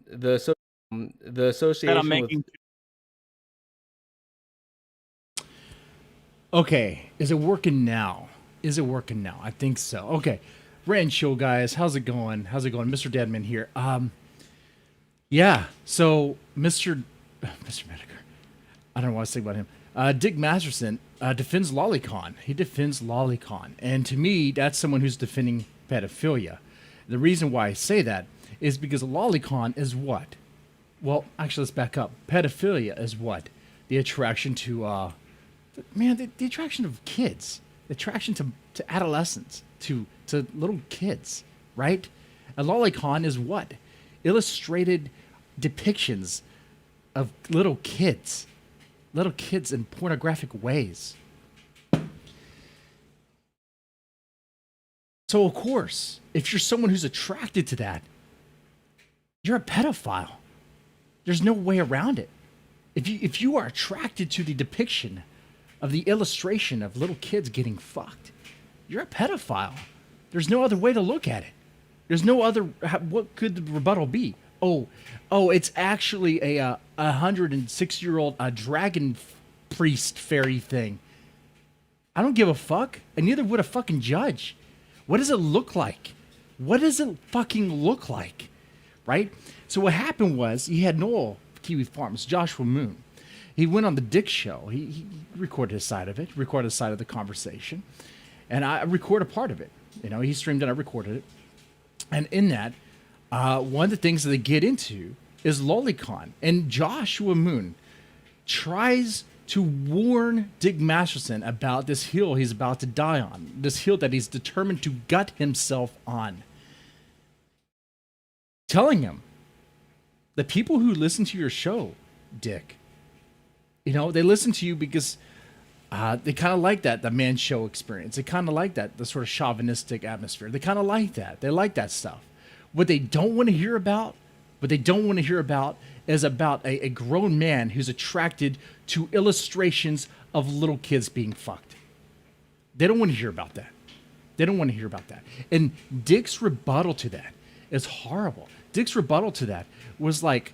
The that I'm association with making. Okay, is it working now? Is it working now? I think so. Okay, Rant Show guys, how's it going? How's it going, Mr. Deadman here? Yeah. So Mr. Medicare, I don't know what to say about him. Dick Masterson defends Lolicon. He defends Lolicon, and to me, that's someone who's defending pedophilia. The reason why I say that is because Lolicon is what? Well, actually, let's back up. Pedophilia is what? The attraction to the attraction of kids, the attraction to adolescents, to little kids, right? A lolicon is what? Illustrated depictions of little kids in pornographic ways. So of course, if you're someone who's attracted to that, you're a pedophile. There's no way around it. If you are attracted to the depiction of the illustration of little kids getting fucked, you're a pedophile. There's no other way to look at it. There's no other. What could the rebuttal be? Oh, it's actually a 106-year-old dragon priest fairy thing. I don't give a fuck, and neither would a fucking judge. What does it look like? What does it fucking look like? Right? So what happened was he had Noel Kiwi Farms, Joshua Moon. He went on the Dick Show. He recorded his side of it, recorded his side of the conversation, and I recorded a part of it. You know, he streamed it, I recorded it, and in that, one of the things that they get into is Lolicon, and Joshua Moon tries to warn Dick Masterson about this hill he's about to die on, this hill that he's determined to gut himself on. Telling him, the people who listen to your show, Dick, you know, they listen to you because they kind of like that, the man show experience. They kind of like that, the sort of chauvinistic atmosphere. They kind of like that. They like that stuff. What they don't want to hear about, is about a grown man who's attracted to illustrations of little kids being fucked. They don't want to hear about that. They don't want to hear about that. And Dick's rebuttal to that is horrible. Dick's rebuttal to that was like,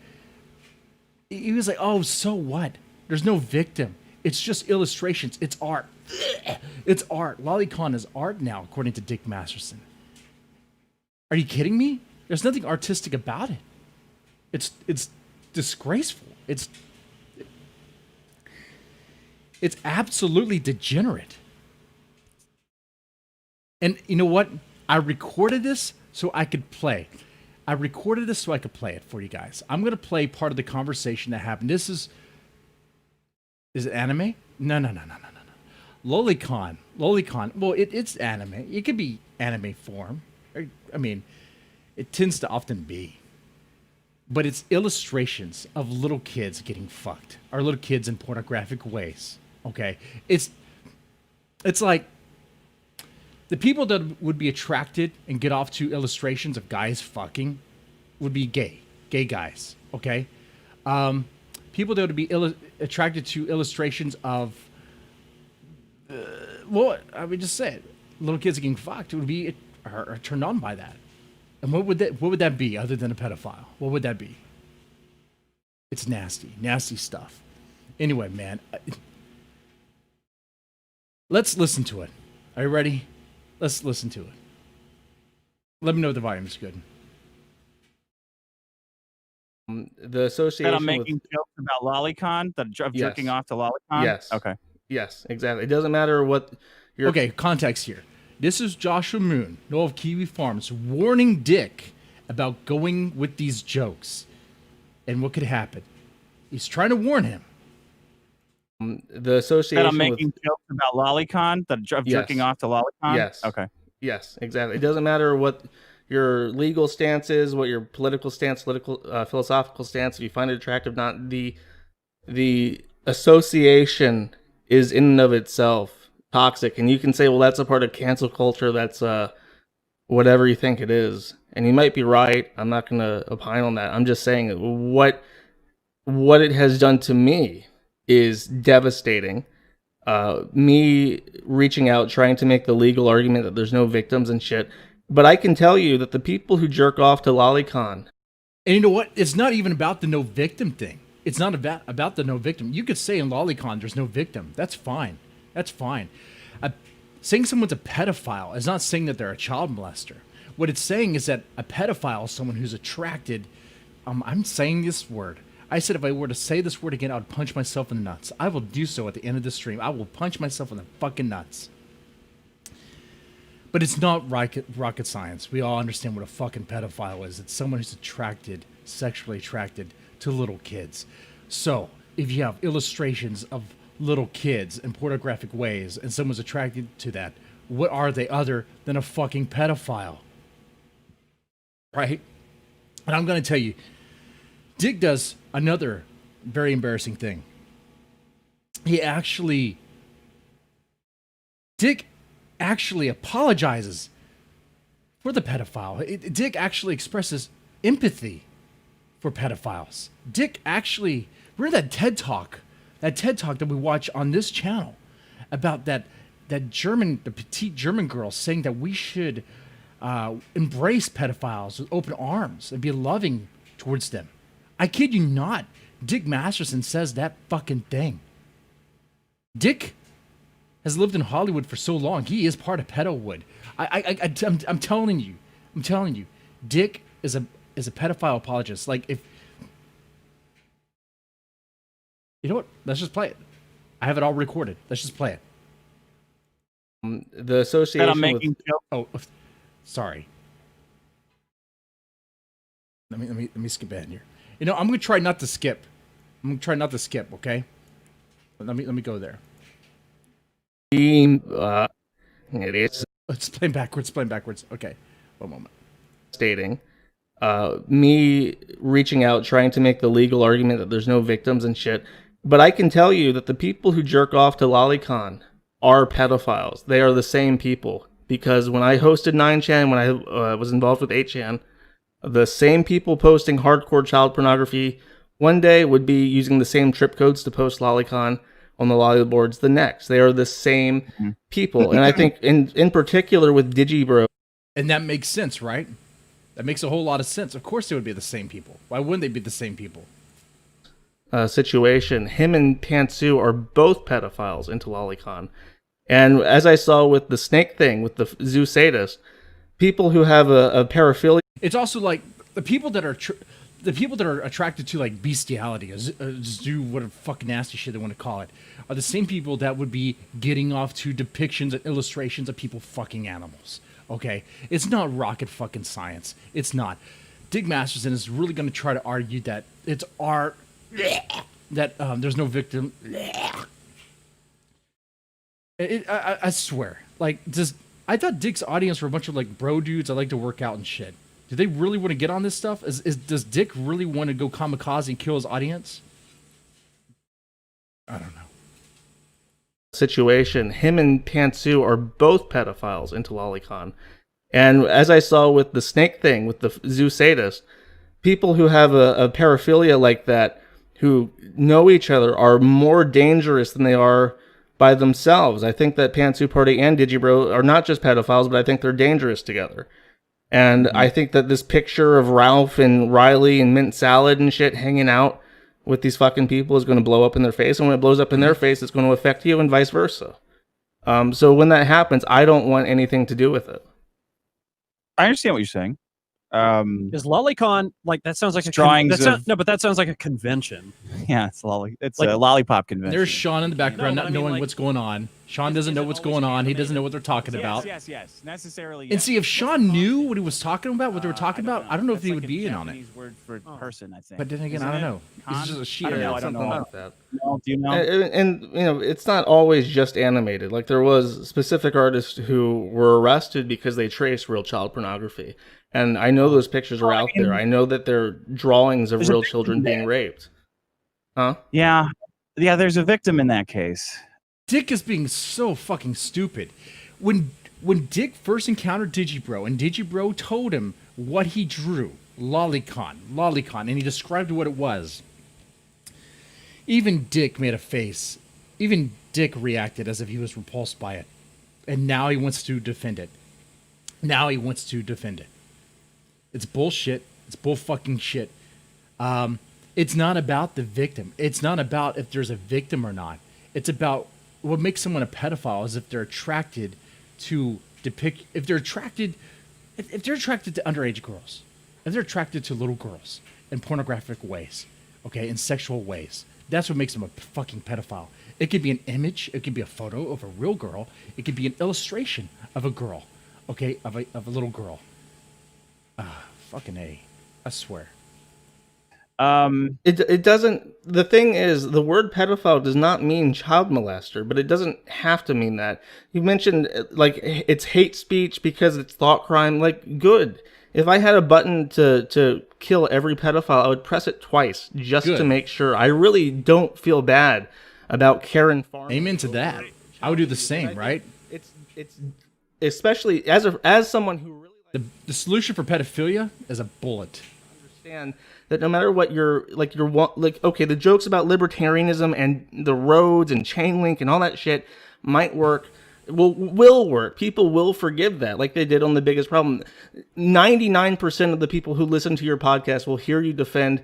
he was like, oh, so what? There's no victim. It's just illustrations. It's art. It's art. Lolicon is art now, according to Dick Masterson. Are you kidding me? There's nothing artistic about it. It's disgraceful. It's absolutely degenerate. And you know what? I recorded this so I could play. I recorded this so I could play it for you guys. I'm going to play part of the conversation that happened. This is it anime? No. Lolicon. Well, it's anime. It could be anime form. I mean, it tends to often be. But it's illustrations of little kids getting fucked, or little kids in pornographic ways. Okay, it's like the people that would be attracted and get off to illustrations of guys fucking would be gay guys. Okay, people that would be attracted to illustrations of I would just say it, little kids getting fucked would be are turned on by that. And what would that be other than a pedophile? What would that be? It's nasty stuff. Anyway, man, let's listen to it. Are you ready? Let's listen to it. Let me know if the volume is good. the association That I'm with making jokes about Lolicon, of jerking yes, off to Lolicon. yes, Okay. yes, exactly. It doesn't matter what your Okay, context here. This is Joshua Moon, Noel of Kiwi Farms, warning Dick about going with these jokes and what could happen. He's trying to warn him. the association That I'm with making jokes about Lolicon, of jerking yes, off to Lolicon. yes, Okay. yes, exactly. It doesn't matter what your legal stance is, what your political stance, philosophical stance. If you find it attractive, not the association is in and of itself toxic, and you can say, well, that's a part of cancel culture. That's whatever you think it is, and you might be right. I'm not going to opine on that. I'm just saying what it has done to me is devastating. Me reaching out, trying to make the legal argument that there's no victims and shit. But I can tell you that the people who jerk off to Lolicon, And you know what? It's not even about the no victim thing. It's not about the no victim. You could say in Lolicon there's no victim. That's fine. That's fine. Saying someone's a pedophile is not saying that they're a child molester. What it's saying is that a pedophile is someone who's attracted. I'm saying this word. I said if I were to say this word again, I would punch myself in the nuts. I will do so at the end of the stream. I will punch myself in the fucking nuts. But it's not rocket science. We all understand what a fucking pedophile is. It's someone who's sexually attracted to little kids. So if you have illustrations of little kids in pornographic ways and someone's attracted to that, what are they other than a fucking pedophile? Right? And I'm going to tell you, Dick does another very embarrassing thing. Dick actually apologizes for the pedophile. Dick actually expresses empathy for pedophiles. Dick actually, remember that TED Talk that we watch on this channel about the petite German girl saying that we should embrace pedophiles with open arms and be loving towards them. I kid you not. Dick Masterson says that fucking thing. Dick has lived in Hollywood for so long. He is part of Pedowood. I'm telling you, Dick is a pedophile apologist. Like, if you know what, let's just play it. I have it all recorded. Let's just play it. The association I'm making sorry. Let me skip ahead here. You know, I'm gonna try not to skip. Okay. Let me go there. It is Let's play backwards. Okay. One moment. stating me reaching out, trying to make the legal argument that there's no victims and shit. But I can tell you that the people who jerk off to Lolicon are pedophiles. They are the same people. Because when I hosted 9chan, when I was involved with 8chan, the same people posting hardcore child pornography one day would be using the same trip codes to post Lolicon on the lolly boards the next. They are the same people. And I think in particular with Digibro. And that makes sense, right? That makes a whole lot of sense. Of course they would be the same people. Why wouldn't they be the same people? Situation. Him and Pantsu are both pedophiles into Lolicon. And as I saw with the snake thing, with the zoo sadist, people who have a paraphilia. It's also like the people that are attracted to like bestiality, zoo, whatever fucking nasty shit they want to call it, are the same people that would be getting off to depictions and illustrations of people fucking animals. Okay, it's not rocket fucking science. It's not. Dick Masterson is really going to try to argue that it's art, that there's no victim. I swear, like, I thought Dick's audience were a bunch of like bro dudes that like to work out and shit. Do they really want to get on this stuff? Does Dick really want to go kamikaze and kill his audience? I don't know. Situation. Him and Pantsu are both pedophiles into Lolicon. And as I saw with the snake thing, with the zoo sadist, people who have a paraphilia like that, who know each other, are more dangerous than they are by themselves. I think that Pantsu Party and Digibro are not just pedophiles, but I think they're dangerous together. And I think that this picture of Ralph and Riley and Mint Salad and shit hanging out with these fucking people is going to blow up in their face. And when it blows up in their face, it's going to affect you and vice versa. So when that happens, I don't want anything to do with it. I understand what you're saying. Is Lolicon like that? Sounds like a drawings. no, but that sounds like a convention. Yeah, it's like a lollipop convention. There's Sean in the background, No, not I mean, knowing like, what's going on. Sean doesn't know what's going on. He doesn't know what they're talking about. Yes. Necessarily. And see, if Sean knew what he was talking about, what they were talking about, I don't know if he would be in on it. Word for person, I think. But then again, Isn't I don't it? know. It's just a sheet. I don't know. Something like that. No, do you know? And you know, it's not always just animated. Like, there was specific artists who were arrested because they traced real child pornography. And I know those pictures are out there. I know that they're drawings of real children being raped. Huh? Yeah, there's a victim in that case. Dick is being so fucking stupid. When Dick first encountered Digibro, and Digibro told him what he drew, Lolicon, and he described what it was, even Dick made a face. Even Dick reacted as if he was repulsed by it. And now he wants to defend it. It's bullshit. It's bull fucking shit. It's not about the victim. It's not about if there's a victim or not. It's about what makes someone a pedophile is if they're attracted to depict, if they're attracted to underage girls, if they're attracted to little girls in pornographic ways, okay, in sexual ways. That's what makes them a fucking pedophile. It could be an image. It could be a photo of a real girl. It could be an illustration of a girl, okay, of a little girl. Fucking A. I swear. It doesn't. The thing is, the word pedophile does not mean child molester, but it doesn't have to mean that. You mentioned like it's hate speech because it's thought crime. Like, good. If I had a button to kill every pedophile, I would press it twice just to make sure. I really don't feel bad about Karen Farmer. Amen to that. I would do the same, right? It's especially as someone who really the solution for pedophilia is a bullet. Understand that no matter what okay, the jokes about libertarianism and the roads and chain link and all that shit might work. Will work. People will forgive that, like they did on The Biggest Problem. 99% of the people who listen to your podcast will hear you defend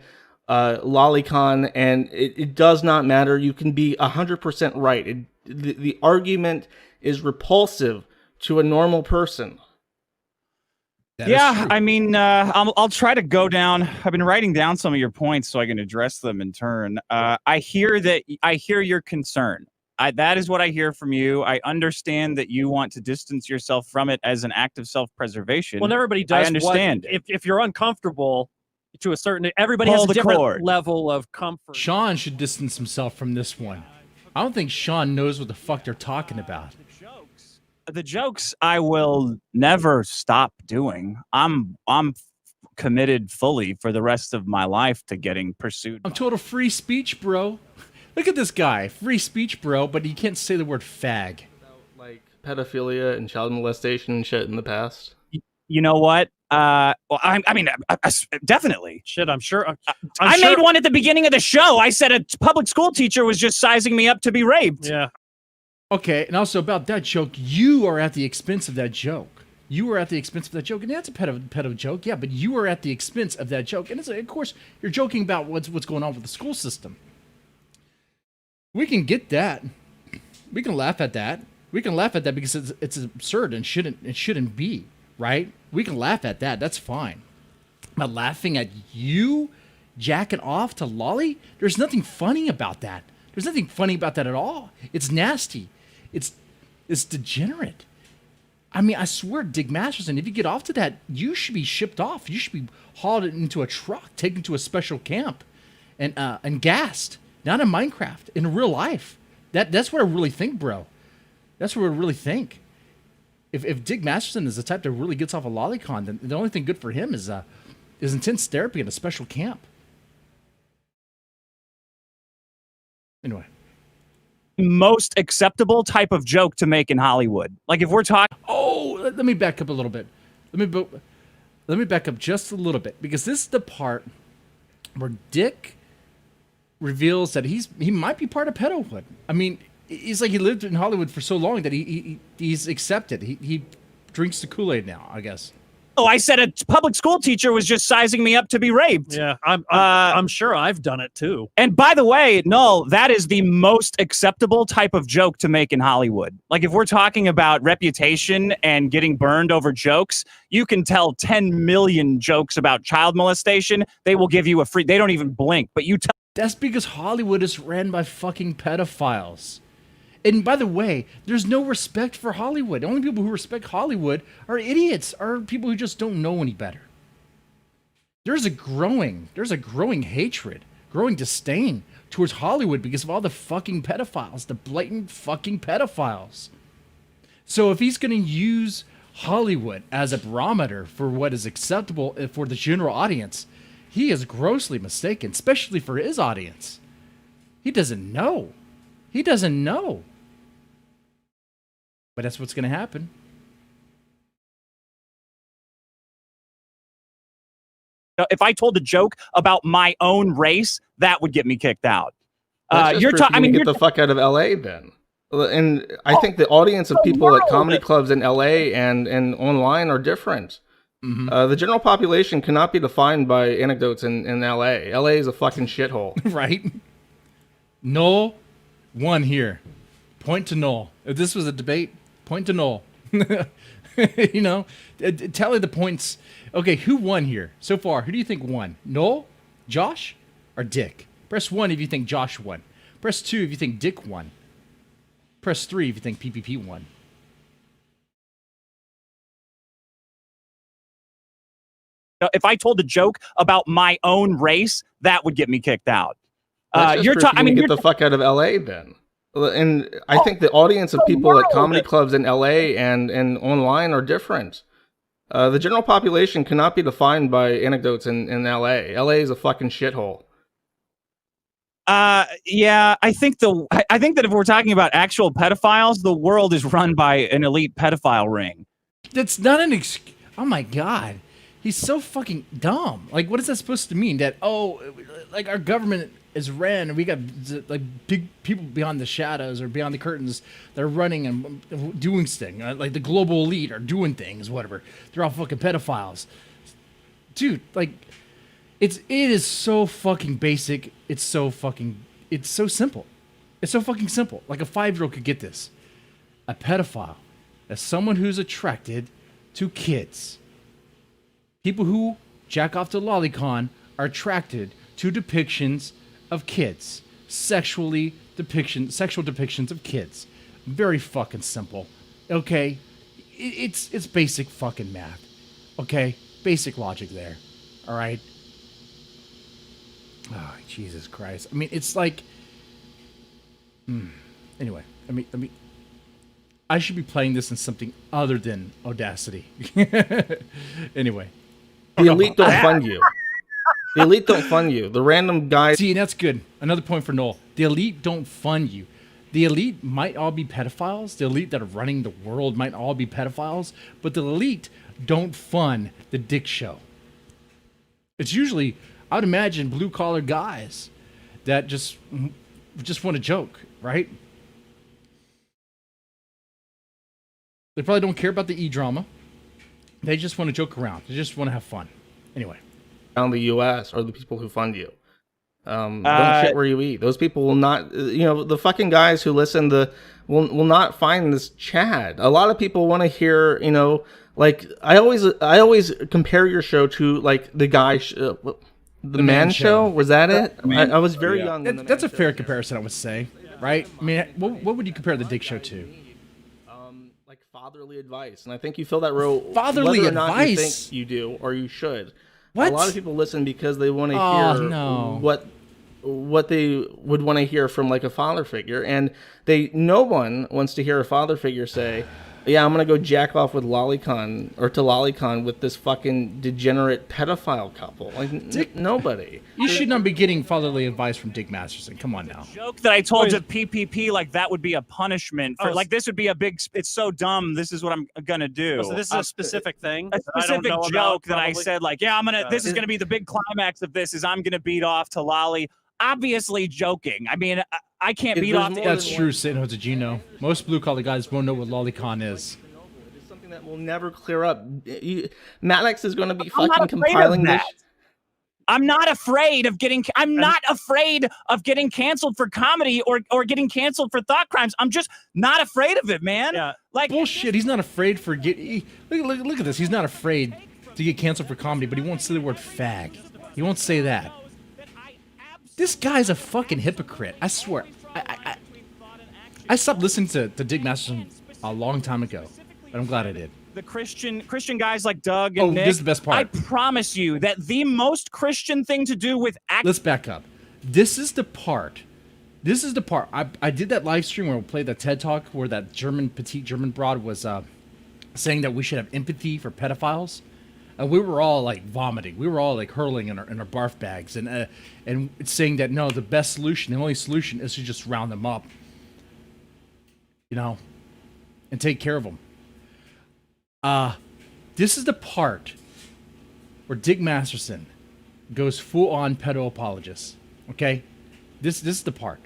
Lolicon, and it does not matter. You can be 100% right. The argument is repulsive to a normal person. Yeah, I mean, I'll try to go down. I've been writing down some of your points so I can address them in turn. I hear your concern. That is what I hear from you. I understand that you want to distance yourself from it as an act of self-preservation. Well, everybody does. I understand. If you're uncomfortable to a certain, everybody has a different level of comfort. Sean should distance himself from this one. I don't think Sean knows what the fuck they're talking about. The jokes I will never stop doing. I'm committed fully for the rest of my life to getting pursued. I'm total free speech, bro. Look at this guy, free speech, bro, but he can't say the word fag. Like pedophilia and child molestation and shit in the past. You know what? Well, I mean, definitely. Shit, I'm sure. I made one at the beginning of the show. I said a public school teacher was just sizing me up to be raped. Yeah. Okay, and also about that joke, you are at the expense of that joke. You were at the expense of that joke, and that's a pedo joke, yeah, but you were at the expense of that joke. And of course, you're joking about what's going on with the school system. We can get that. We can laugh at that. We can laugh at that because it's absurd and shouldn't be, right? We can laugh at that. That's fine. But laughing at you jacking off to Lolly, there's nothing funny about that. There's nothing funny about that at all. It's nasty. It's degenerate. I mean, I swear, Dick Masterson, if you get off to that, you should be shipped off. You should be hauled into a truck, taken to a special camp, and gassed. Not in Minecraft, in real life. That's what I really think, bro. That's what I really think. If Dick Masterson is the type that really gets off a Lolicon, then the only thing good for him is intense therapy in a special camp. Anyway. Most acceptable type of joke to make in Hollywood. Like if we're talking... Oh, let me back up a little bit. Let me back up just a little bit, because this is the part where Dick reveals that he might be part of pedohood. I mean, he's like he lived in Hollywood for so long that he's accepted. He drinks the Kool-Aid now, I guess. Oh, I said a public school teacher was just sizing me up to be raped. Yeah, I'm sure I've done it too. And by the way, no, that is the most acceptable type of joke to make in Hollywood. Like if we're talking about reputation and getting burned over jokes, you can tell 10 million jokes about child molestation. They will give you a free, they don't even blink, but you tell. That's because Hollywood is ran by fucking pedophiles. And by the way, there's no respect for Hollywood. The only people who respect Hollywood are idiots, are people who just don't know any better. There's a growing hatred, growing disdain towards Hollywood because of all the fucking pedophiles, the blatant fucking pedophiles. So if he's going to use Hollywood as a barometer for what is acceptable for the general audience, he is grossly mistaken, especially for his audience. He doesn't know. He doesn't know. But that's what's going to happen. If I told a joke about my own race, that would get me kicked out. You're talking. Get the fuck out of LA then. And I think the audience of people at comedy clubs in LA and online are different. The general population cannot be defined by anecdotes in LA. LA is a fucking shithole. Right? Noel won here. Point to Noel. If this was a debate, point to Noel. You know, tally the points. Okay, who won here so far? Who do you think won? Noel, Josh, or Dick? Press 1 if you think Josh won. Press 2 if you think Dick won. Press 3 if you think PPP won. If I told a joke about my own race, that would get me kicked out. You're talking. I mean, get the fuck out of LA then. And I think the audience of people at comedy clubs in LA and online are different. The general population cannot be defined by anecdotes in LA. LA is a fucking shithole. Yeah, I think that if we're talking about actual pedophiles, the world is run by an elite pedophile ring. That's not an excuse. Oh my God. He's so fucking dumb. Like, what is that supposed to mean? That, like our government is ran and we got like big people beyond the shadows or beyond the curtains that are running and doing things. Like the global elite are doing things, whatever. They're all fucking pedophiles. Dude, like, it is so fucking basic. It's so simple. It's so fucking simple. Like a 5-year-old could get this. A pedophile is someone who's attracted to kids. People who jack off to Lolicon are attracted to depictions of kids. Sexual depictions of kids. Very fucking simple. Okay? It's basic fucking math. Okay? Basic logic there. Alright? Oh, Jesus Christ. I mean, it's like... Anyway, I should be playing this in something other than Audacity. Anyway. The elite don't fund you. The elite don't fund you. The random guys... See, that's good. Another point for Noel. The elite don't fund you. The elite might all be pedophiles. The elite that are running the world might all be pedophiles. But the elite don't fund the dick show. It's usually, I would imagine, blue-collar guys that just want to joke, right? They probably don't care about the e-drama. They just want to joke around. They just want to have fun. Anyway. Around the U.S. are the people who fund you. Don't shit where you eat. Those people will not, the fucking guys who listen will not find this Chad. A lot of people want to hear, like, I always compare your show to, like, the guy, the man show. Was that it? I was very young. That's a fair comparison, I would say. Right? I mean, what would you compare the dick show to? Like fatherly advice, and I think you fill that role. Fatherly whether or not advice. You think you do, or you should. What? A lot of people listen because they want to hear what they would want to hear from like a father figure, and no one wants to hear a father figure say, "Yeah, I'm gonna go jack off with Lolicon with this fucking degenerate pedophile couple." Like nobody. You should not be getting fatherly advice from Dick Masterson. Come on now. Joke that I told you PPP, like that would be a punishment for, like this would be a big. It's so dumb. This is what I'm gonna do. So this is a specific thing. A specific joke that I said, like, yeah, this is gonna be the big climax of this. Is I'm gonna beat off to Lolly. Obviously joking. I mean, I can't beat off. That's true, St. Gino. Most blue-collar guys won't know what Lolicon is. It's something that will never clear up. Maddox is going to be fucking compiling this. I'm not afraid of getting. I'm not afraid of getting canceled for comedy or getting canceled for thought crimes. I'm just not afraid of it, man. Yeah. Like bullshit. He's not afraid for look at this. He's not afraid to get canceled for comedy, but he won't say the word fag. He won't say that. This guy's a fucking hypocrite. I swear. I stopped listening to Dick Masterson a long time ago, but I'm glad I did. The Christian guys like Doug and Nick. This is the best part. I promise you that the most Christian thing to do with Let's back up. This is the part. I did that live stream where we played that TED Talk where that petite German broad was saying that we should have empathy for pedophiles. We were all like vomiting. We were all like hurling in our barf bags, and saying that no, the best solution, the only solution, is to just round them up, and take care of them. This is the part where Dick Masterson goes full on pedo apologist. Okay, this is the part.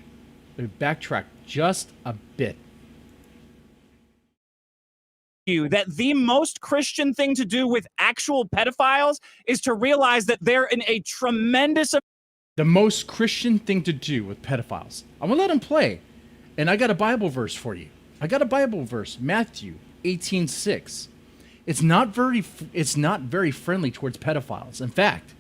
Let me backtrack just a bit. you that the most Christian thing to do with actual pedophiles is to realize that they're in a tremendous. The most Christian thing to do with pedophiles. I'm gonna let them play, and I got a Bible verse for you. I got a Bible verse, Matthew 18:6. It's not very friendly towards pedophiles. In fact,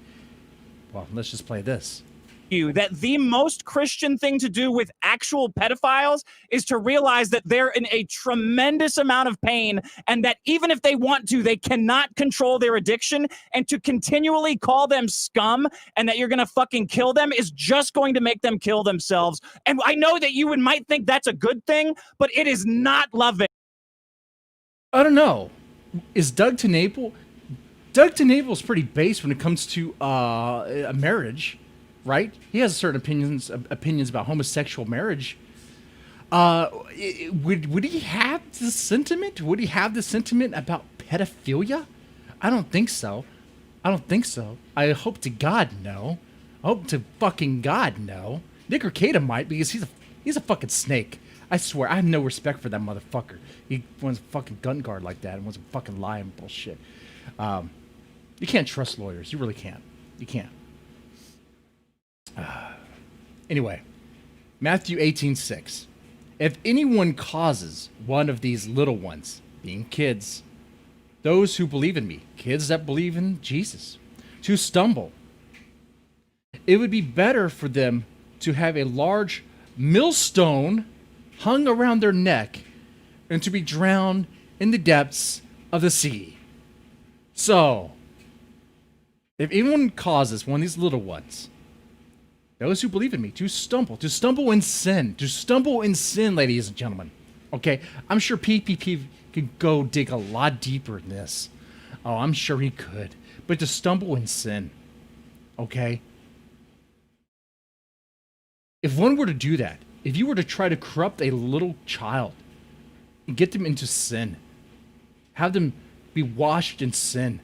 well, let's just play this. You that the most Christian thing to do with actual pedophiles is to realize that they're in a tremendous amount of pain, and that even if they want to, they cannot control their addiction, and to continually call them scum and that you're gonna fucking kill them is just going to make them kill themselves. And I know that you might think that's a good thing, but it is not loving. I don't know. Is Doug TenNapel? Doug TenNapel's pretty base when it comes to a marriage. Right? He has certain opinions about homosexual marriage. Would he have the sentiment? Would he have the sentiment about pedophilia? I don't think so. I I hope to God no. I hope to fucking God no. Nick Arcada might, because he's a fucking snake. I swear, I have no respect for that motherfucker. He wants a fucking gun guard like that and wants to fucking lie and bullshit. You can't trust lawyers. You really can't. You can't. Anyway, Matthew 18:6. If anyone causes one of these little ones, being kids, those who believe in me, kids that believe in Jesus, to stumble, it would be better for them to have a large millstone hung around their neck and to be drowned in the depths of the sea. So, if anyone causes one of these little ones, those who believe in me, to stumble in sin, ladies and gentlemen. Okay, I'm sure PPP could go dig a lot deeper in this. Oh, I'm sure he could. But to stumble in sin, okay? If one were to do that, if you were to try to corrupt a little child and get them into sin, have them be washed in sin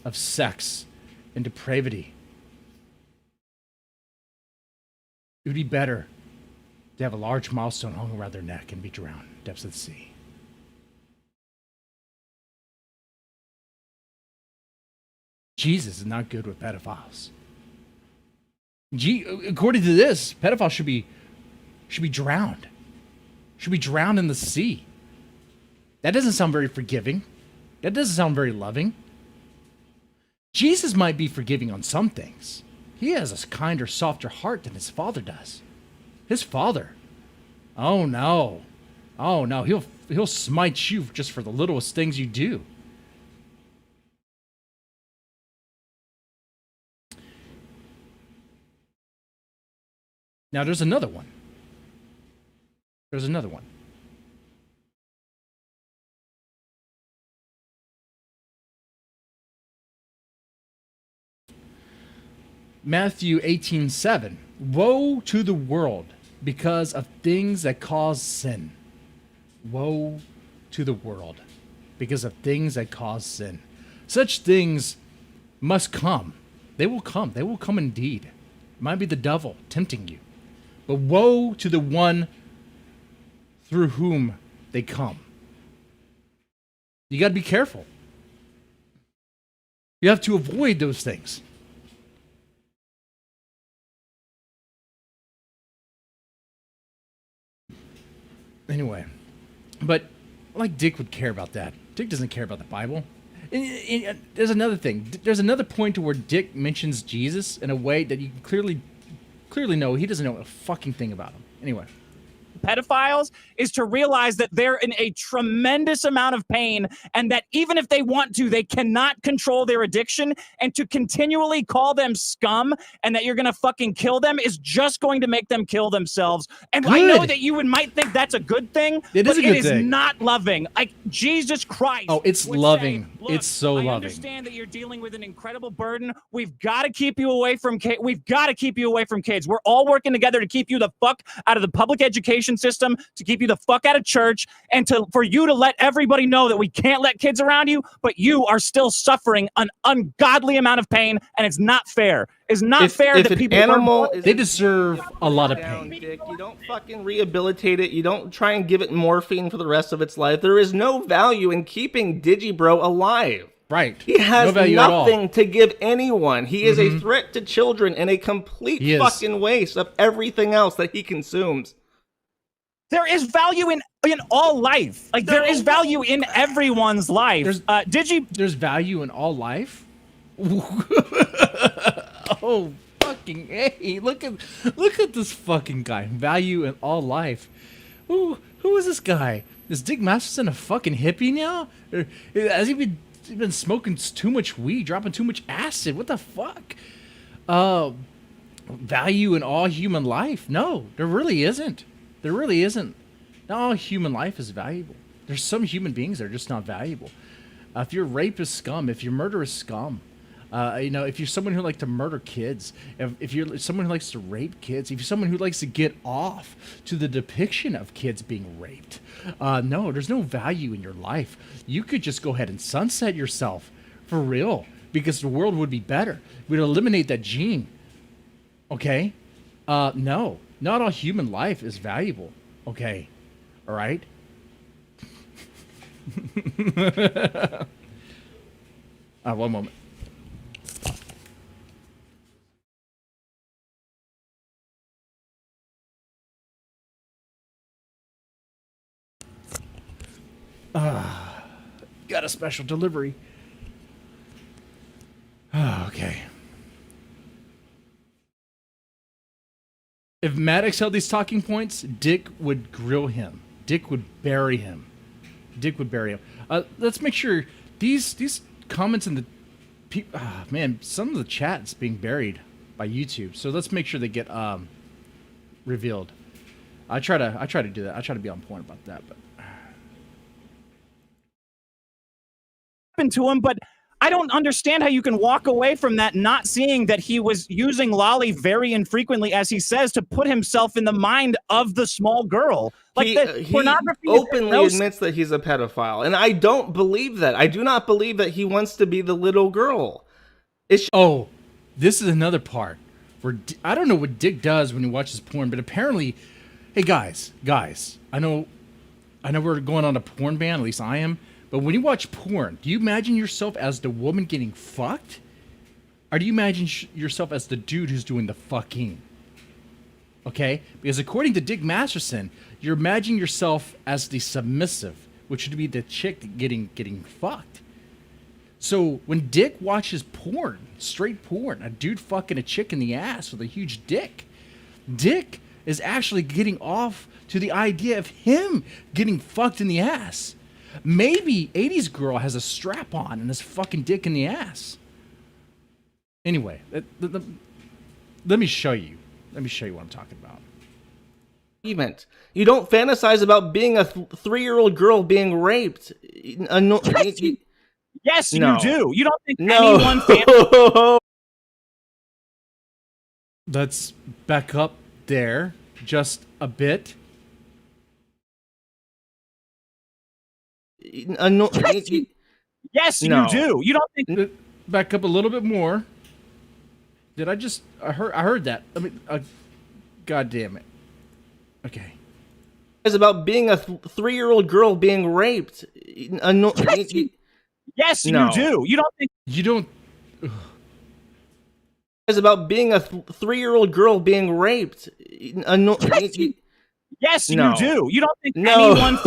of sex and depravity, it would be better to have a large milestone hung around their neck and be drowned in the depths of the sea. Jesus is not good with pedophiles. According to this, pedophiles should be drowned. Should be drowned in the sea. That doesn't sound very forgiving. That doesn't sound very loving. Jesus might be forgiving on some things. He has a kinder, softer heart than his father does. His father. Oh no. He'll smite you just for the littlest things you do. Now there's another one. Matthew 18:7. Woe to the world because of things that cause sin. Woe to the world because of things that cause sin. Such things must come. They will come. They will come indeed. It might be the devil tempting you. But woe to the one through whom they come. You got to be careful. You have to avoid those things. Anyway, but like Dick would care about that. Dick doesn't care about the Bible. And there's another thing. There's another point to where Dick mentions Jesus in a way that you can clearly know he doesn't know a fucking thing about him. Anyway. Pedophiles is to realize that they're in a tremendous amount of pain, and that even if they want to, they cannot control their addiction, and to continually call them scum and that you're going to fucking kill them is just going to make them kill themselves. And good. I know that you might think that's a good thing, it but is a good thing. Is not loving. Like Jesus Christ. Oh, it's loving. Say, it's so loving. I understand that you're dealing with an incredible burden. We've got to keep you away from kids. We're all working together to keep you the fuck out of the public education education system to keep you the fuck out of church and for you to let everybody know that we can't let kids around you, but you are still suffering an ungodly amount of pain, and it's not fair. It's not fair that people they deserve a lot of pain. Dick. You don't fucking rehabilitate it. You don't try and give it morphine for the rest of its life. There is no value in keeping Digibro alive. Right. He has nothing to give anyone. He is a threat to children and a complete fucking waste of everything else that he consumes. There is value in all life. Like, there is value in everyone's life. There's value in all life? Oh, fucking hey! Look at this fucking guy. Value in all life. Who is this guy? Is Dick Masterson a fucking hippie now? Or has he been smoking too much weed, dropping too much acid? What the fuck? Value in all human life? No, there really isn't. There really isn't. Not all human life is valuable. There's some human beings that are just not valuable. If you're rapist scum, if you're murderous scum, if you're someone who likes to murder kids, if you're someone who likes to rape kids, if you're someone who likes to get off to the depiction of kids being raped, no, there's no value in your life. You could just go ahead and sunset yourself for real, because the world would be better. We'd eliminate that gene. Okay? No, not all human life is valuable. Okay? All right? One moment. Got a special delivery. Okay. If Maddox held these talking points, Dick would grill him. Dick would bury him. Let's make sure these comments in the man, some of the chat's being buried by YouTube. So let's make sure they get revealed. I try to do that. I try to be on point about that, but to him, but I don't understand how you can walk away from that not seeing that he was using Lolly very infrequently, as he says, to put himself in the mind of the small girl. Like, he openly admits that he's a pedophile, and I don't believe that. I do not believe that he wants to be the little girl. This is another part where I don't know what Dick does when he watches porn, but apparently, hey guys, I know we're going on a porn ban, at least I am. But when you watch porn, do you imagine yourself as the woman getting fucked? Or do you imagine yourself as the dude who's doing the fucking? Okay? Because according to Dick Masterson, you're imagining yourself as the submissive, which would be the chick getting fucked. So when Dick watches porn, straight porn, a dude fucking a chick in the ass with a huge dick, Dick is actually getting off to the idea of him getting fucked in the ass. Maybe 80s girl has a strap on and this fucking dick in the ass. Anyway, let me show you. Let me show you what I'm talking about. You don't fantasize about being a 3-year-old girl being raped. Yes, you do. You don't think anyone fantasizes? Let's back up there just a bit. Yes, you do. You don't think? Back up a little bit more. Did I just? I heard that. I mean, God damn it. Okay. It's about being a 3-year-old girl being raped. Yes, you do. You don't think? You don't. It's about being a 3-year-old girl being raped. Yes, you do. You don't think anyone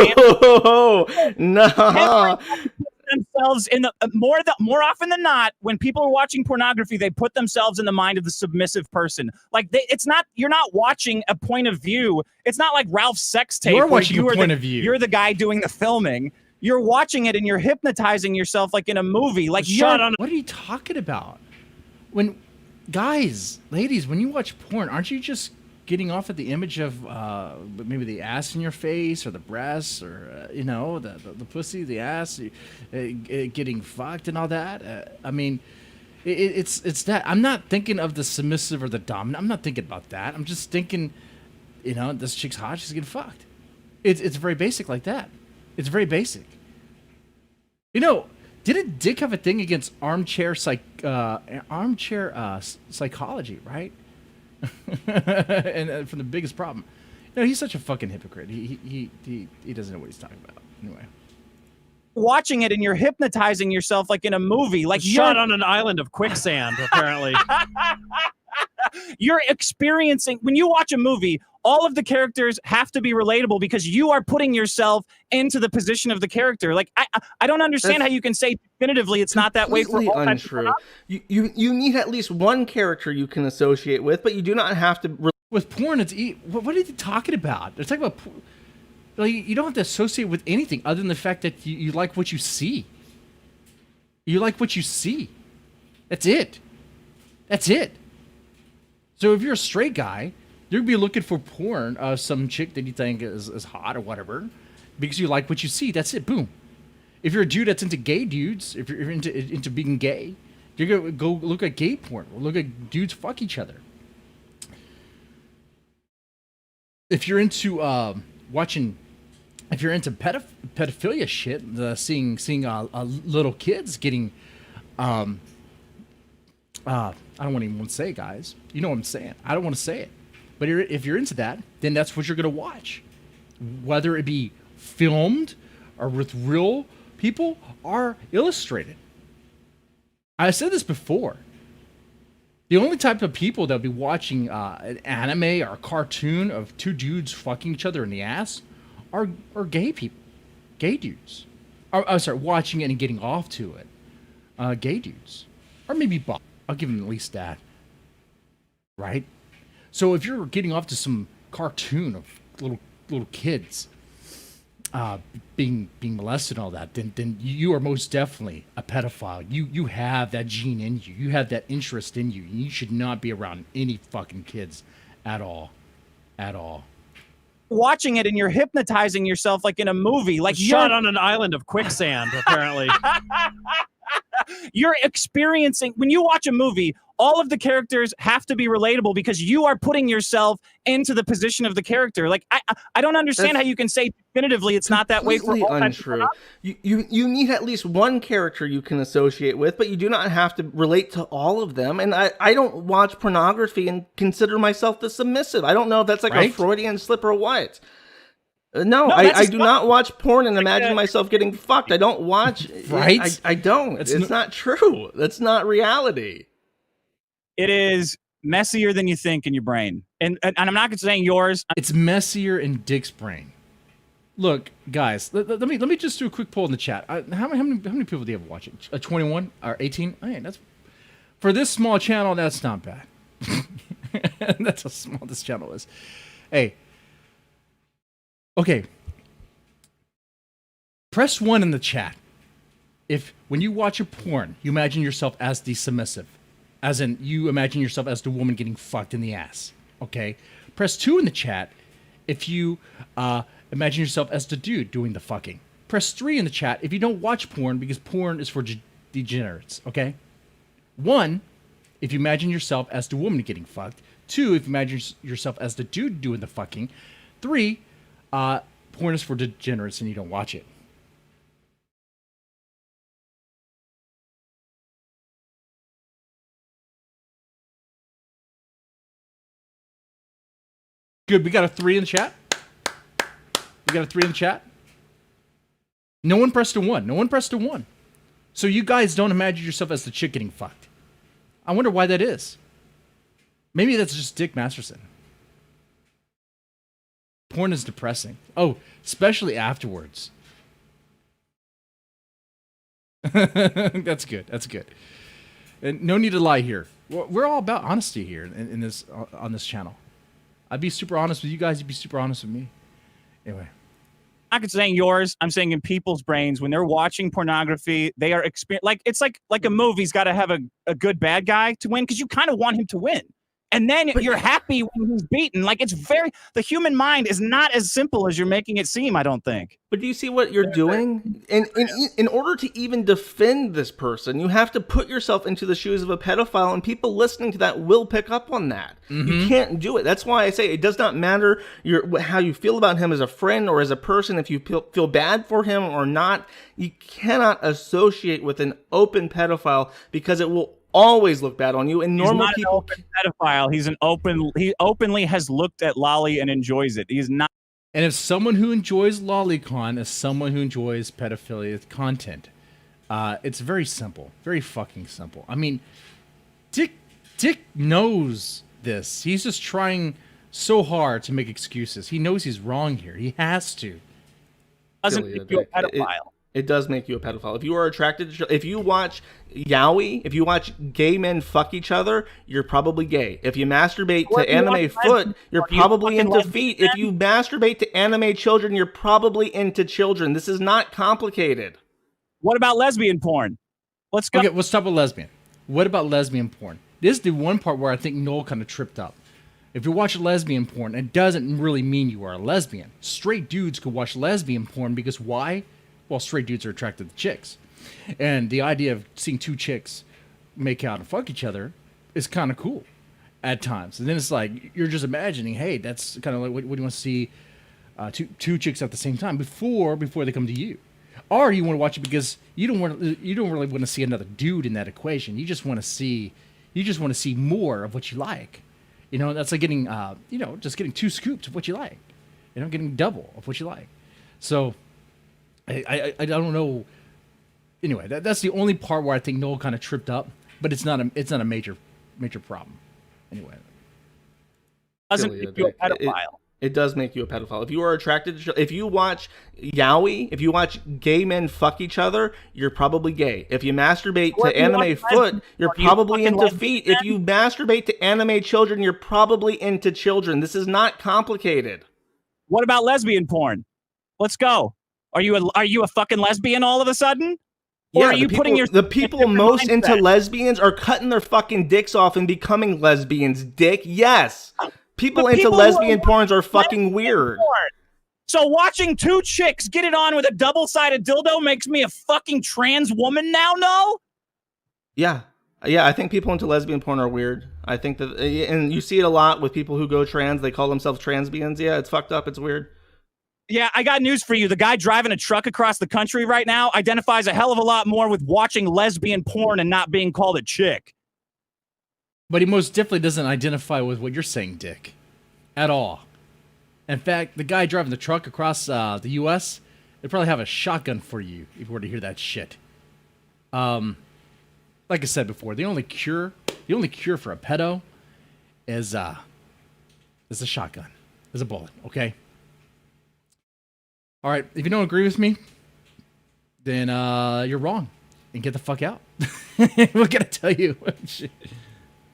themselves in the more often than not, when people are watching pornography, they put themselves in the mind of the submissive person. Like, you're not watching a point of view. It's not like Ralph's sex tape. You're watching a point of view. You're the guy doing the filming. You're watching it and you're hypnotizing yourself like in a movie. Like, what are you talking about? When guys, ladies, when you watch porn, aren't you just getting off at the image of maybe the ass in your face or the breasts or the pussy, the ass, getting fucked and all that? I mean, it's that. I'm not thinking of the submissive or the dominant. I'm not thinking about that. I'm just thinking You know, this chick's hot, she's getting fucked. It's very basic like that. It's very basic. You know, didn't Dick have a thing against armchair psychology, right? and from the biggest problem. You know, he's such a fucking hypocrite. He doesn't know what he's talking about. Anyway. Watching it and you're hypnotizing yourself like in a movie. Like shot on an island of quicksand, apparently. You're experiencing, when you watch a movie, all of the characters have to be relatable because you are putting yourself into the position of the character. Like, I don't understand how you can say definitively it's not that way for all untrue. You need at least one character you can associate with, but you do not have to. With porn, what are they talking about? They're talking about, like, you don't have to associate with anything other than the fact that you like what you see. You like what you see. That's it. That's it. So if you're a straight guy, you're gonna be looking for porn of some chick that you think is hot or whatever, because you like what you see. That's it. Boom. If you're a dude that's into gay dudes, if you're into being gay, you're gonna go look at gay porn. Or look at dudes fuck each other. If you're into if you're into pedophilia shit, seeing little kids getting, I don't even want to say it, guys. You know what I'm saying. I don't want to say it. But if you're into that, then that's what you're going to watch. Whether it be filmed or with real people or illustrated. I said this before. The only type of people that will be watching an anime or a cartoon of two dudes fucking each other in the ass are gay people. Gay dudes. Watching it and getting off to it. Gay dudes. Or maybe bi. I'll give them at least that. Right? So if you're getting off to some cartoon of little kids being molested and all that, then you are most definitely a pedophile. You have that gene in you. You have that interest in you. You should not be around any fucking kids at all. At all. Watching it and you're hypnotizing yourself like in a movie. Like shot on an island of quicksand, apparently. You're experiencing, when you watch a movie, all of the characters have to be relatable because you are putting yourself into the position of the character. Like, I don't understand how you can say definitively it's not that way for all untrue. You need at least one character you can associate with, but you do not have to relate to all of them. And I don't watch pornography and consider myself the submissive. I don't know if that's like a Freudian slip or what. No, I do not watch porn and imagine myself getting fucked. I don't watch. Right? I don't. It's not true. That's not reality. It is messier than you think in your brain. And I'm not saying yours. It's messier in Dick's brain. Look, guys, let me just do a quick poll in the chat. How many people do you have watching? 21 or 18? Hey, that's for this small channel. That's not bad. That's how small this channel is. Hey. Okay. Press 1 in the chat. If when you watch a porn, you imagine yourself as the submissive. As in, you imagine yourself as the woman getting fucked in the ass. Okay? Press 2 in the chat if you imagine yourself as the dude doing the fucking. Press 3 in the chat if you don't watch porn because porn is for degenerates. Okay? 1, if you imagine yourself as the woman getting fucked. 2, if you imagine yourself as the dude doing the fucking. 3, porn is for degenerates and you don't watch it. Good, we got a 3 in the chat. We got a 3 in the chat. No one pressed a 1. No one pressed a 1. So you guys don't imagine yourself as the chick getting fucked. I wonder why that is. Maybe that's just Dick Masterson. Porn is depressing. Oh, especially afterwards. That's good. That's good. And no need to lie here. We're all about honesty here in this on this channel. I'd be super honest with you guys. You'd be super honest with me. Anyway. I'm not saying yours. I'm saying in people's brains, when they're watching pornography, they are it's like a movie's got to have a good bad guy to win because you kind of want him to win. And then you're happy when he's beaten. Like, the human mind is not as simple as you're making it seem, I don't think. But do you see what you're doing? In order to even defend this person, you have to put yourself into the shoes of a pedophile, and people listening to that will pick up on that. You can't do it. That's why I say it does not matter how you feel about him as a friend or as a person, if you feel bad for him or not. You cannot associate with an open pedophile because it will always look bad on you. And normal people. He's not an open pedophile. He openly has looked at Lolly and enjoys it. He's not. And if someone who enjoys Lolicon is someone who enjoys pedophilia content, it's very simple, very fucking simple. I mean, Dick knows this. He's just trying so hard to make excuses. He knows he's wrong here. He has to. Doesn't make you a pedophile. It does make you a pedophile. If you are attracted to, if you watch yaoi, if you watch gay men fuck each other, you're probably gay. If you masturbate to anime foot, you're probably into feet. If you masturbate to anime children, you're probably into children. This is not complicated. What about lesbian porn? Let's go. Okay, let's stop with lesbian. What about lesbian porn? This is the one part where I think Noel kind of tripped up. If you watch lesbian porn, it doesn't really mean you are a lesbian. Straight dudes could watch lesbian porn because why? Well, straight dudes are attracted to chicks. And the idea of seeing two chicks make out and fuck each other is kind of cool at times. And then it's like, you're just imagining, hey, that's kind of like, what do you want to see two chicks at the same time before they come to you? Or you want to watch it because you don't really want to see another dude in that equation. You just want to see more of what you like. You know, that's like getting, just getting 2 scoops of what you like. You know, getting double of what you like. So I don't know. Anyway, that's the only part where I think Noel kind of tripped up, but it's not a major problem. Anyway, doesn't make you a pedophile. It does make you a pedophile. If you are attracted to, if you watch yaoi, if you watch gay men fuck each other, you're probably gay. If you masturbate to anime foot, you're probably into feet. If you masturbate to anime children, you're probably into children. This is not complicated. What about lesbian porn? Let's go. Are you a fucking lesbian all of a sudden? Or Yeah, are you putting the people most into lesbians are cutting their fucking dicks off and becoming lesbians, dick. Yes. People into lesbian porns are fucking weird. So watching 2 chicks get it on with a double-sided dildo makes me a fucking trans woman now, no? Yeah. Yeah, I think people into lesbian porn are weird. I think that, and you see it a lot with people who go trans. They call themselves transbians. Yeah, it's fucked up. It's weird. Yeah, I got news for you. The guy driving a truck across the country right now identifies a hell of a lot more with watching lesbian porn and not being called a chick. But he most definitely doesn't identify with what you're saying, Dick, at all. In fact, the guy driving the truck across the U.S., they'd probably have a shotgun for you if you were to hear that shit. Like I said before, the only cure for a pedo is a shotgun, is a bullet. Okay. All right, if you don't agree with me, then you're wrong, and get the fuck out. What can I tell you?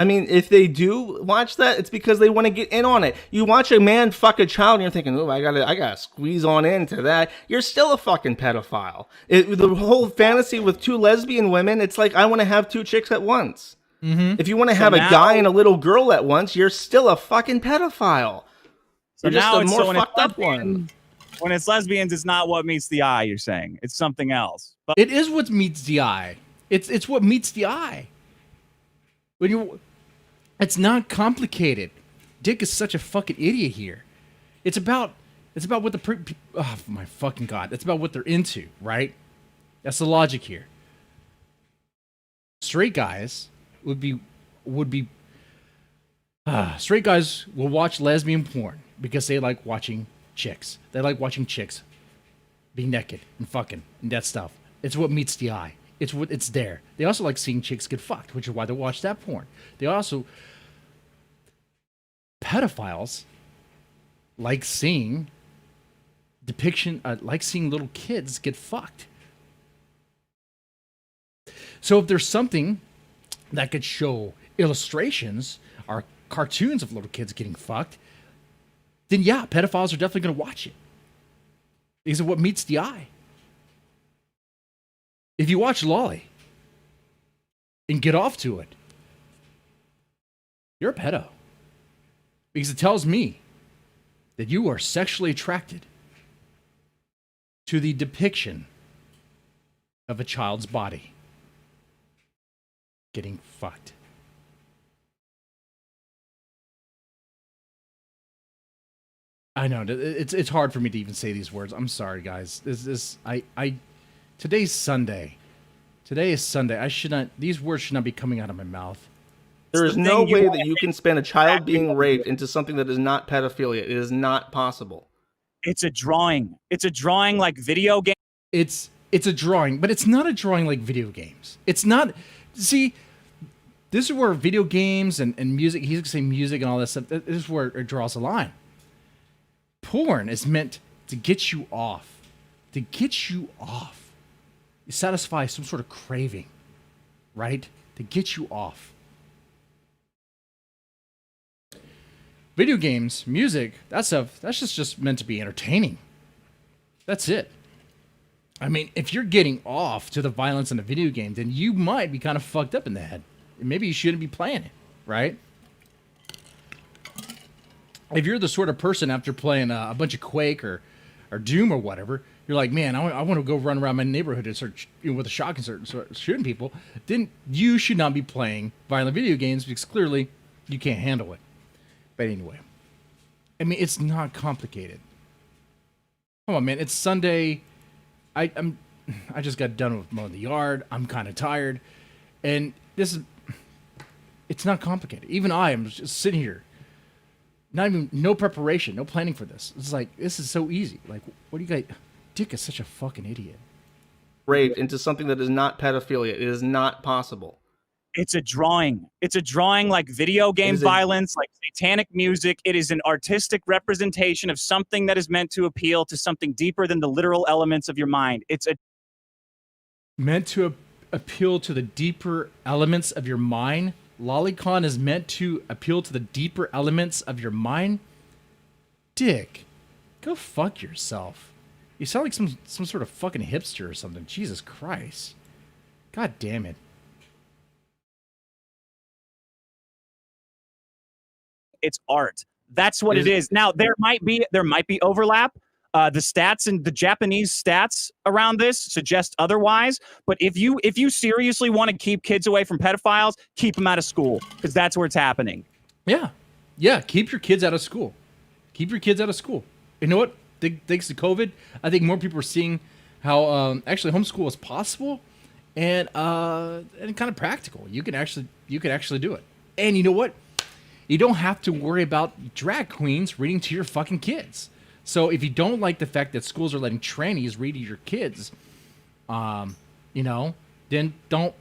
I mean, if they do watch that, it's because they want to get in on it. You watch a man fuck a child, and you're thinking, "Oh, I gotta squeeze on into that." You're still a fucking pedophile. The whole fantasy with 2 lesbian women, it's like I want to have 2 chicks at once. Mm-hmm. If you want to have a guy and a little girl at once, you're still a fucking pedophile. So you're just a more fucked up one. When it's lesbians, it's not what meets the eye, you're saying. It's something else. But it is what meets the eye. It's what meets the eye. It's not complicated. Dick is such a fucking idiot here. It's about what oh my fucking God. It's about what they're into, right? That's the logic here. Straight guys straight guys will watch lesbian porn because they like watching chicks. They like watching chicks be naked and fucking and that stuff. It's what meets the eye. It's there. They also like seeing chicks get fucked, which is why they watch that porn. They also pedophiles like seeing like seeing little kids get fucked. So if there's something that could show illustrations or cartoons of little kids getting fucked, then yeah, pedophiles are definitely going to watch it. Because of what meets the eye. If you watch Lolly and get off to it, you're a pedo. Because it tells me that you are sexually attracted to the depiction of a child's body getting fucked. I know it's hard for me to even say these words. I'm sorry, guys. Today's Sunday. Today is Sunday. These words should not be coming out of my mouth. There is no way that you can spin a child being raped into something that is not pedophilia. It is not possible. It's a drawing. It's a drawing like video game. It's a drawing, but it's not a drawing like video games. It's not. See, this is where video games and music. He's gonna say music and all that stuff. This is where it draws a line. Porn is meant to get you off. To get you off. You satisfy some sort of craving, right? To get you off. Video games, music, that stuff, that's just meant to be entertaining. That's it. I mean, if you're getting off to the violence in a video game, then you might be kind of fucked up in the head. Maybe you shouldn't be playing it, right? If you're the sort of person after playing a bunch of Quake or Doom or whatever, you're like, man, I want to go run around my neighborhood and start with a shotgun and start shooting people, then you should not be playing violent video games because clearly you can't handle it. But anyway, I mean, it's not complicated. Come on, man. It's Sunday. I just got done with mowing the yard. I'm kind of tired. And it's not complicated. Even I am just sitting here. No preparation, no planning for this. It's like, this is so easy. Like, what do you guys... Dick is such a fucking idiot. Raped into something that is not pedophilia. It is not possible. It's a drawing. It's a drawing like video game violence, like satanic music. It is an artistic representation of something that is meant to appeal to something deeper than the literal elements of your mind. It's meant to appeal to the deeper elements of your mind. Lolicon is meant to appeal to the deeper elements of your mind. Dick, go fuck yourself. You sound like some sort of fucking hipster or something. Jesus Christ. God damn it. It's art. That's what it is. Now there might be overlap. The stats and the Japanese stats around this suggest otherwise. But if you seriously want to keep kids away from pedophiles, keep them out of school because that's where it's happening. Yeah. Keep your kids out of school. Keep your kids out of school. You know what? Thanks to COVID, I think more people are seeing how actually homeschool is possible and kind of practical. You can actually do it. And you know what? You don't have to worry about drag queens reading to your fucking kids. So if you don't like the fact that schools are letting trannies read to your kids, then don't,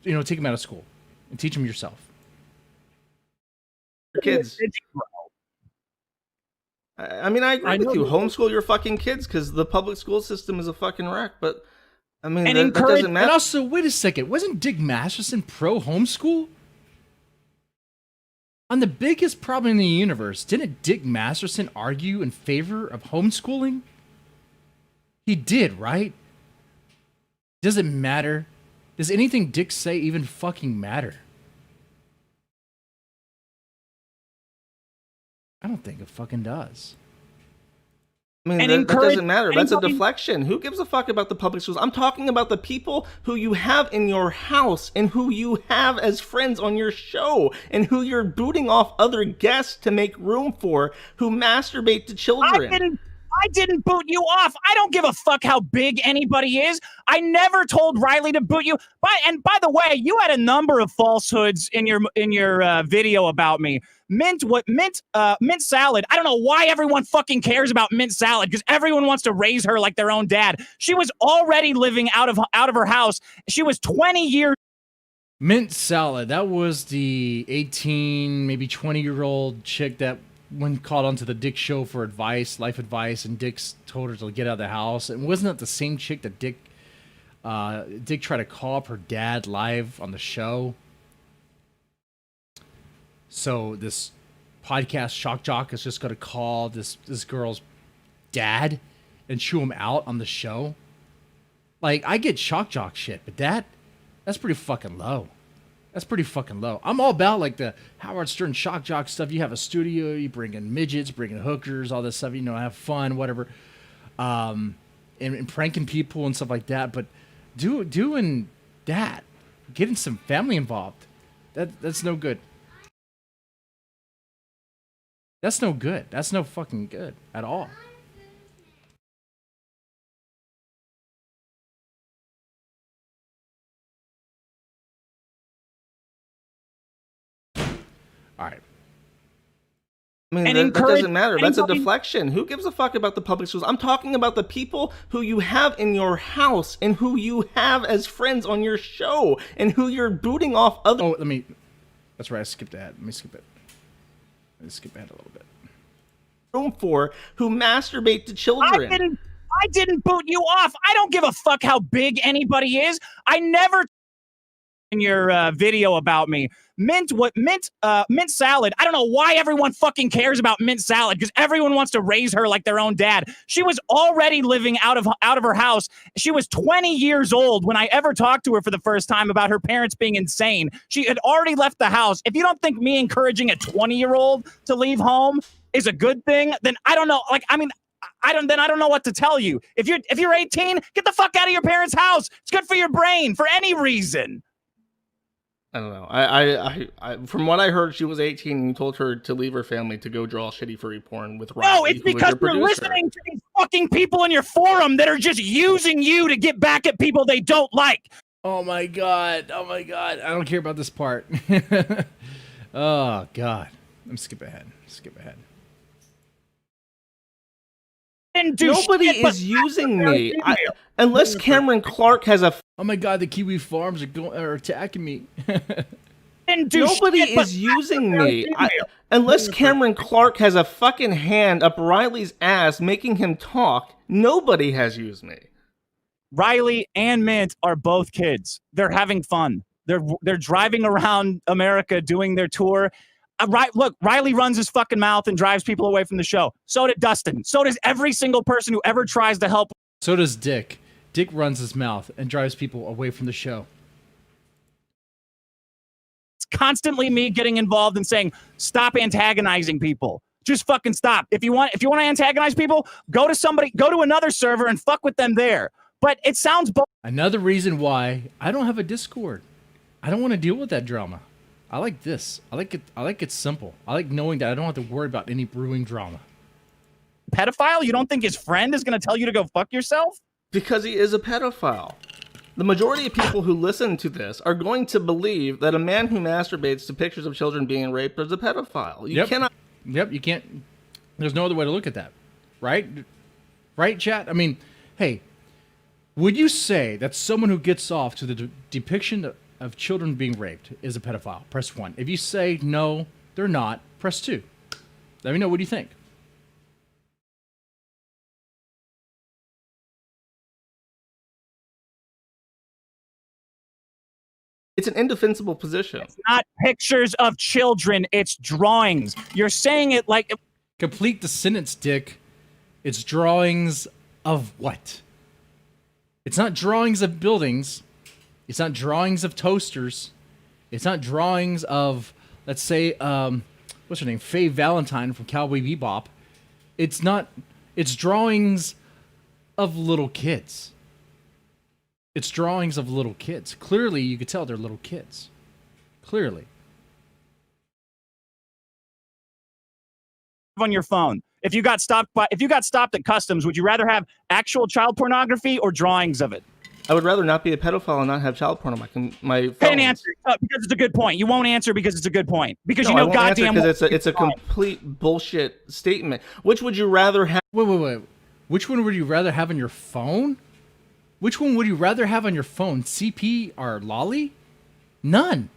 take them out of school and teach them yourself. Your kids. I mean, I agree with you. Homeschool your fucking kids because the public school system is a fucking wreck. But I mean, that doesn't matter. And also, wait a second. Wasn't Dick Masterson pro homeschool? On the biggest problem in the universe, didn't Dick Masterson argue in favor of homeschooling? He did, right? Does it matter? Does anything Dick say even fucking matter? I don't think it fucking does. I mean, that doesn't matter. That's a deflection. Who gives a fuck about the public schools? I'm talking about the people who you have in your house and who you have as friends on your show and who you're booting off other guests to make room for who masturbate to children. I didn't boot you off. I don't give a fuck how big anybody is. I never told Riley to boot you. By the way, you had a number of falsehoods in your video about me. Mint salad. I don't know why everyone fucking cares about mint salad because everyone wants to raise her like their own dad. She was already living out of her house. She was 20 years. Mint salad. That was the 18, maybe 20-year-old chick that when called onto the Dick show for advice, life advice, and Dick's told her to get out of the house. And wasn't that the same chick that Dick tried to call up her dad live on the show? So this podcast shock jock is just going to call this girl's dad and chew him out on the show. Like, I get shock jock shit, but that's pretty fucking low. That's pretty fucking low. I'm all about like the Howard Stern shock jock stuff. You have a studio, you bring in midgets, bring in hookers, all this stuff. You know, have fun, whatever, and pranking people and stuff like that. But doing that, getting some family involved, that's no good. That's no good. That's no fucking good at all. All right. I mean, that doesn't matter. That's a deflection. Who gives a fuck about the public schools? I'm talking about the people who you have in your house and who you have as friends on your show and who you're booting off other. Oh, that's right. I skipped ahead. Let me skip it. Let me skip ahead a little bit. Room for who masturbate to children. I didn't boot you off. I don't give a fuck how big anybody is. I never in your video about me. Mint salad. I don't know why everyone fucking cares about mint salad, because everyone wants to raise her like their own dad. She was already living out of her house. She was 20 years old when I ever talked to her for the first time about her parents being insane. She had already left the house. If you don't think me encouraging a 20-year-old to leave home is a good thing, then I don't know. Like, I mean, I don't know what to tell you. If you're 18, get the fuck out of your parents' house. It's good for your brain for any reason. I don't know. I from what I heard, she was 18 and you told her to leave her family to go draw shitty furry porn with Riley. No, it's because you're listening to these fucking people in your forum that are just using you to get back at people they don't like. Oh my god. Oh my god. I don't care about this part. Oh god. Let me skip ahead. Nobody is using me unless Cameron Clark has a. Oh my god, the Kiwi Farms are attacking me. Nobody is using me unless Cameron Clark has a fucking hand up Riley's ass making him talk. Nobody has used me. Riley and Mint are both kids. They're having fun. They're driving around America doing their tour. Look, Riley runs his fucking mouth and drives people away from the show. So did Dustin. So does every single person who ever tries to help. So does Dick. Dick runs his mouth and drives people away from the show. It's constantly me getting involved and saying, stop antagonizing people. Just fucking stop. If you want to antagonize people, go to another server and fuck with them there. But it sounds another reason why I don't have a Discord. I don't want to deal with that drama. I like this. I like it simple. I like knowing that I don't have to worry about any brewing drama. Pedophile? You don't think his friend is going to tell you to go fuck yourself? Because he is a pedophile. The majority of people who listen to this are going to believe that a man who masturbates to pictures of children being raped is a pedophile. You cannot. Yep, you can't. There's no other way to look at that. Right? Right, chat? I mean, hey, would you say that someone who gets off to the depiction of children being raped is a pedophile? Press 1. If you say no, they're not, press 2. Let me know, what do you think? It's an indefensible position. It's not pictures of children, it's drawings. You're saying it like... Complete the sentence, Dick. It's drawings of what? It's not drawings of buildings. It's not drawings of toasters. It's not drawings of, let's say, what's her name? Faye Valentine from Cowboy Bebop. It's drawings of little kids. It's drawings of little kids. Clearly, you could tell they're little kids. Clearly. On your phone. If you got stopped at customs, would you rather have actual child pornography or drawings of it? I would rather not be a pedophile and not have child porn on my phone. Can't answer because it's a good point. You won't answer because it's a good point. Because you know goddamn well because it's a complete bullshit statement. Which would you rather have? Wait. Which one would you rather have on your phone? Which one would you rather have on your phone? CP or Lolly? None.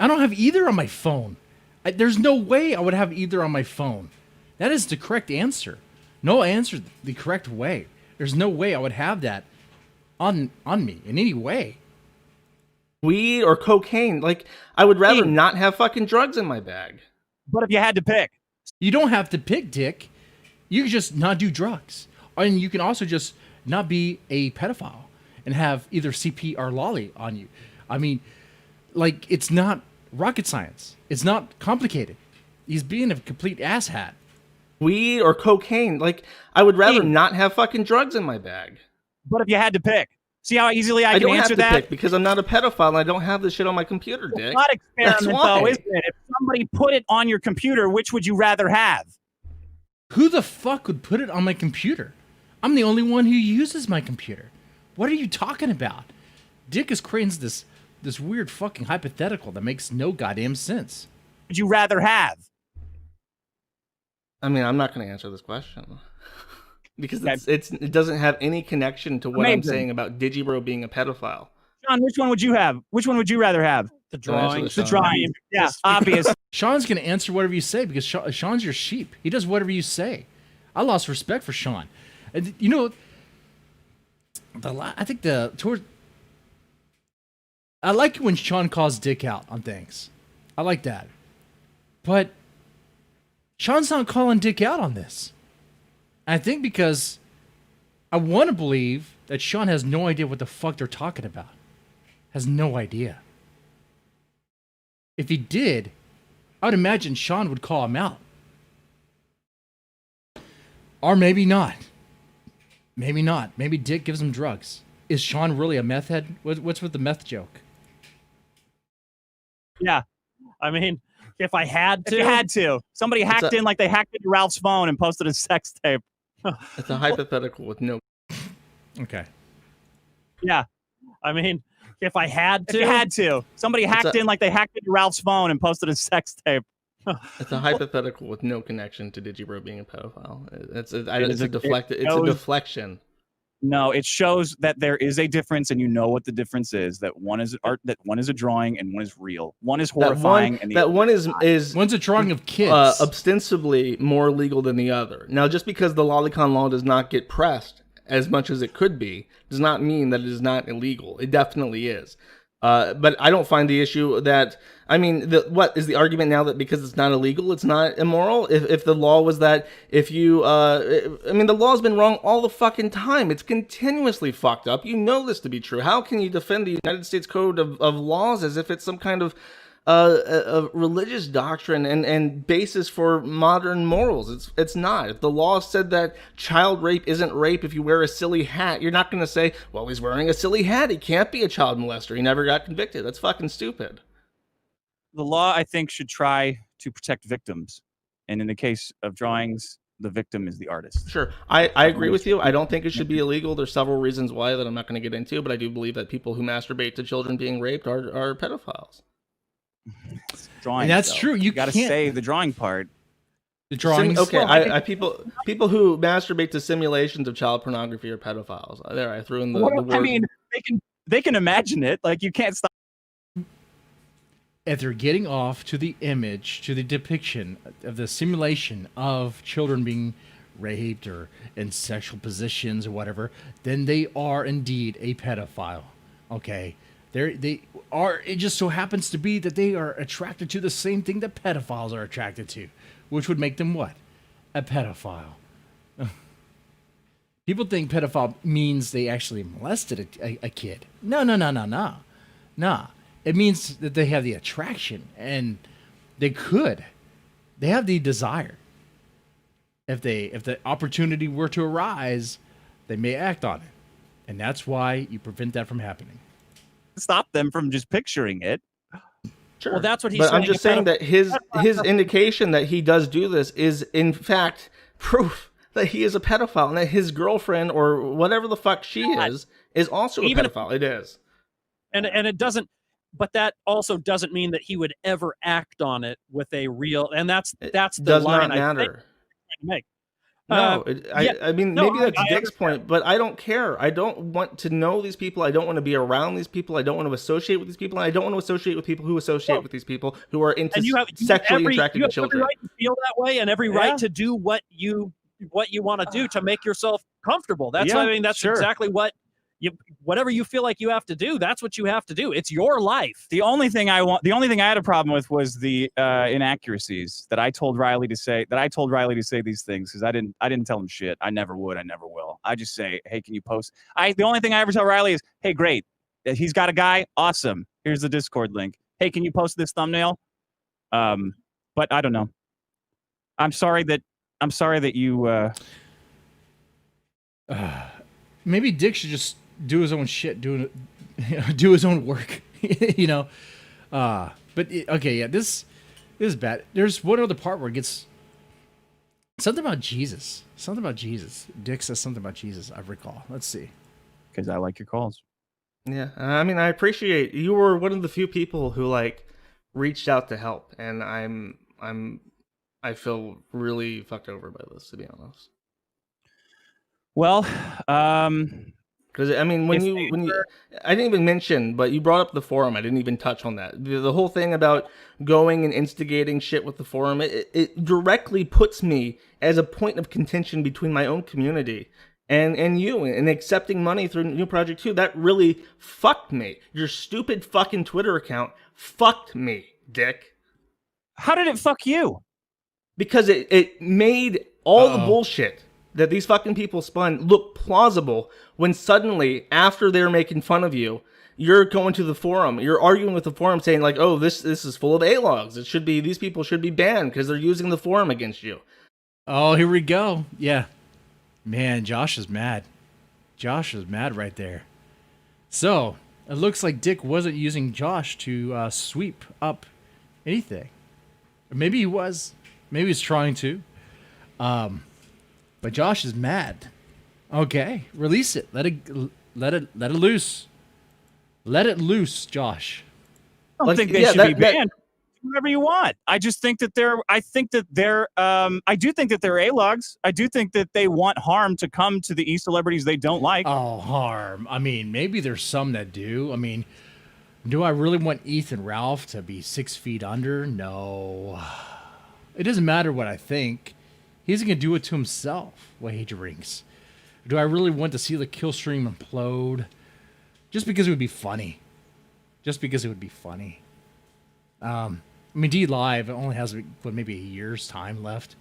I don't have either on my phone. There's no way I would have either on my phone. That is the correct answer. No answer the correct way. There's no way I would have that on me in any way. Weed or cocaine. Like, I would rather not have fucking drugs in my bag. But if you had to pick. You don't have to pick, Dick. You can just not do drugs. And you can also just not be a pedophile and have either CP or Lolly on you. I mean, Like, it's not rocket science. It's not complicated. He's being a complete asshat. Weed or cocaine. Like, I would rather not have fucking drugs in my bag. But if you had to pick, see how easily I can answer that? I don't have to pick because I'm not a pedophile and I don't have this shit on my computer, Dick. It's not experiment, though, is it? If somebody put it on your computer, which would you rather have? Who the fuck would put it on my computer? I'm the only one who uses my computer. What are you talking about? Dick is creating this weird fucking hypothetical that makes no goddamn sense. Would you rather have? I mean, I'm not going to answer this question because it doesn't have any connection to what I'm saying about Digibro being a pedophile. Sean, which one would you have? Which one would you rather have? The drawing. The drawing. Yeah, obvious. Sean's going to answer whatever you say because Sean's your sheep. He does whatever you say. I lost respect for Sean. And you know, I think I like it when Sean calls Dick out on things. I like that. But Sean's not calling Dick out on this. I think because I want to believe that Sean has no idea what the fuck they're talking about. Has no idea. If he did, I would imagine Sean would call him out. Or maybe not. Maybe not. Maybe Dick gives him drugs. Is Sean really a meth head? What's with the meth joke? Yeah. I mean, if I had to. If you had to. Somebody hacked in like they hacked into Ralph's phone and posted a sex tape. It's a hypothetical with no... Okay. Yeah. I mean, if I had to. If you had to. Somebody hacked in like they hacked into Ralph's phone and posted a sex tape. It's a hypothetical with no connection to Digibro being a pedophile. It's a deflection. No, it shows that there is a difference, and you know what the difference is. That one is art, that one is a drawing, and one is real. One is horrifying, and one is one's a drawing of kids, ostensibly more legal than the other. Now, just because the Lolicon law does not get pressed as much as it could be, does not mean that it is not illegal. It definitely is. But I don't find the issue that, I mean, what is the argument now that because it's not illegal, it's not immoral? If the law was that if you, I mean, the law's been wrong all the fucking time. It's continuously fucked up. You know this to be true. How can you defend the United States Code of laws as if it's some kind of a religious doctrine and basis for modern morals? It's not. If the law said that child rape isn't rape if you wear a silly hat, you're not going to say, well, he's wearing a silly hat, he can't be a child molester, he never got convicted. That's fucking stupid. The law, I think, should try to protect victims, and in the case of drawings, the victim is the artist. Sure, I agree with you. I don't think it should be illegal. There's several reasons why that I'm not going to get into, but I do believe that people who masturbate to children being raped are pedophiles. Drawing, and that's true. You got to say the drawing part. The drawings. Okay, people who masturbate to simulations of child pornography are pedophiles. There, I threw in the word. I mean, they can imagine it. Like, you can't stop. If they're getting off to the image, to the depiction of the simulation of children being raped or in sexual positions or whatever, then they are indeed a pedophile. Okay. They are. It just so happens to be that they are attracted to the same thing that pedophiles are attracted to, which would make them what? A pedophile. People think pedophile means they actually molested a kid. No. It means that they have the attraction and they have the desire. If the opportunity were to arise, they may act on it, and that's why you prevent that from happening. Stop them from just picturing it. Sure. Well, that's what he's saying. But I'm just saying that his indication that he does do this is in fact proof that he is a pedophile and that his girlfriend or whatever the fuck she is also a pedophile. It is. And it doesn't, but that also doesn't mean that he would ever act on it with a real, and that's the does line not matter. I think to make. No, I mean, maybe that's Dick's point, but I don't care. I don't want to know these people. I don't want to be around these people. I don't want to associate with these people. And I don't want to associate with people who associate with these people who are sexually attracted to children. You have every right to feel that way and every right to do what you want to do to make yourself comfortable. That's that's exactly whatever you feel like you have to do, that's what you have to do. It's your life. The only thing I had a problem with was the inaccuracies that I told Riley to say. These things because I didn't tell him shit. I never would. I never will. I just say, hey, can you post? The only thing I ever tell Riley is, hey, great. He's got a guy. Awesome. Here's the Discord link. Hey, can you post this thumbnail? But I don't know. I'm sorry that you. Maybe Dick should just do his own shit, do his own work, you know. Okay, yeah, this is bad. There's one other part where it gets something about Jesus. Something about Jesus. Dick says something about Jesus. I recall. Let's see. Because I like your calls. Yeah, I mean, I appreciate you were one of the few people who like reached out to help, and I feel really fucked over by this, to be honest. Well, because I mean, when you, I didn't even mention, but you brought up the forum. I didn't even touch on that. The whole thing about going and instigating shit with the forum, it directly puts me as a point of contention between my own community and you, and accepting money through New Project 2. That really fucked me. Your stupid fucking Twitter account fucked me, Dick. How did it fuck you? Because it made all the bullshit that these fucking people spun look plausible when suddenly, after they're making fun of you, you're going to the forum, you're arguing with the forum saying like, oh, this is full of A-logs. It should be, these people should be banned because they're using the forum against you. Oh, here we go. Yeah. Man, Josh is mad. Josh is mad right there. So, it looks like Dick wasn't using Josh to sweep up anything. Or maybe he was. Maybe he's trying to. But Josh is mad. Okay, release it. Let it loose. Let it loose, Josh. I don't think they should be banned. Whatever you want. I just think that I do think that they're A-logs. I do think that they want harm to come to the e-celebrities they don't like. Oh, harm. I mean, maybe there's some that do. I mean, do I really want Ethan Ralph to be 6 feet under? No. It doesn't matter what I think. He's going to do it to himself, what he drinks. Do I really want to see the kill stream implode? Just because it would be funny. Just because it would be funny. I mean, D Live only has, maybe a year's time left.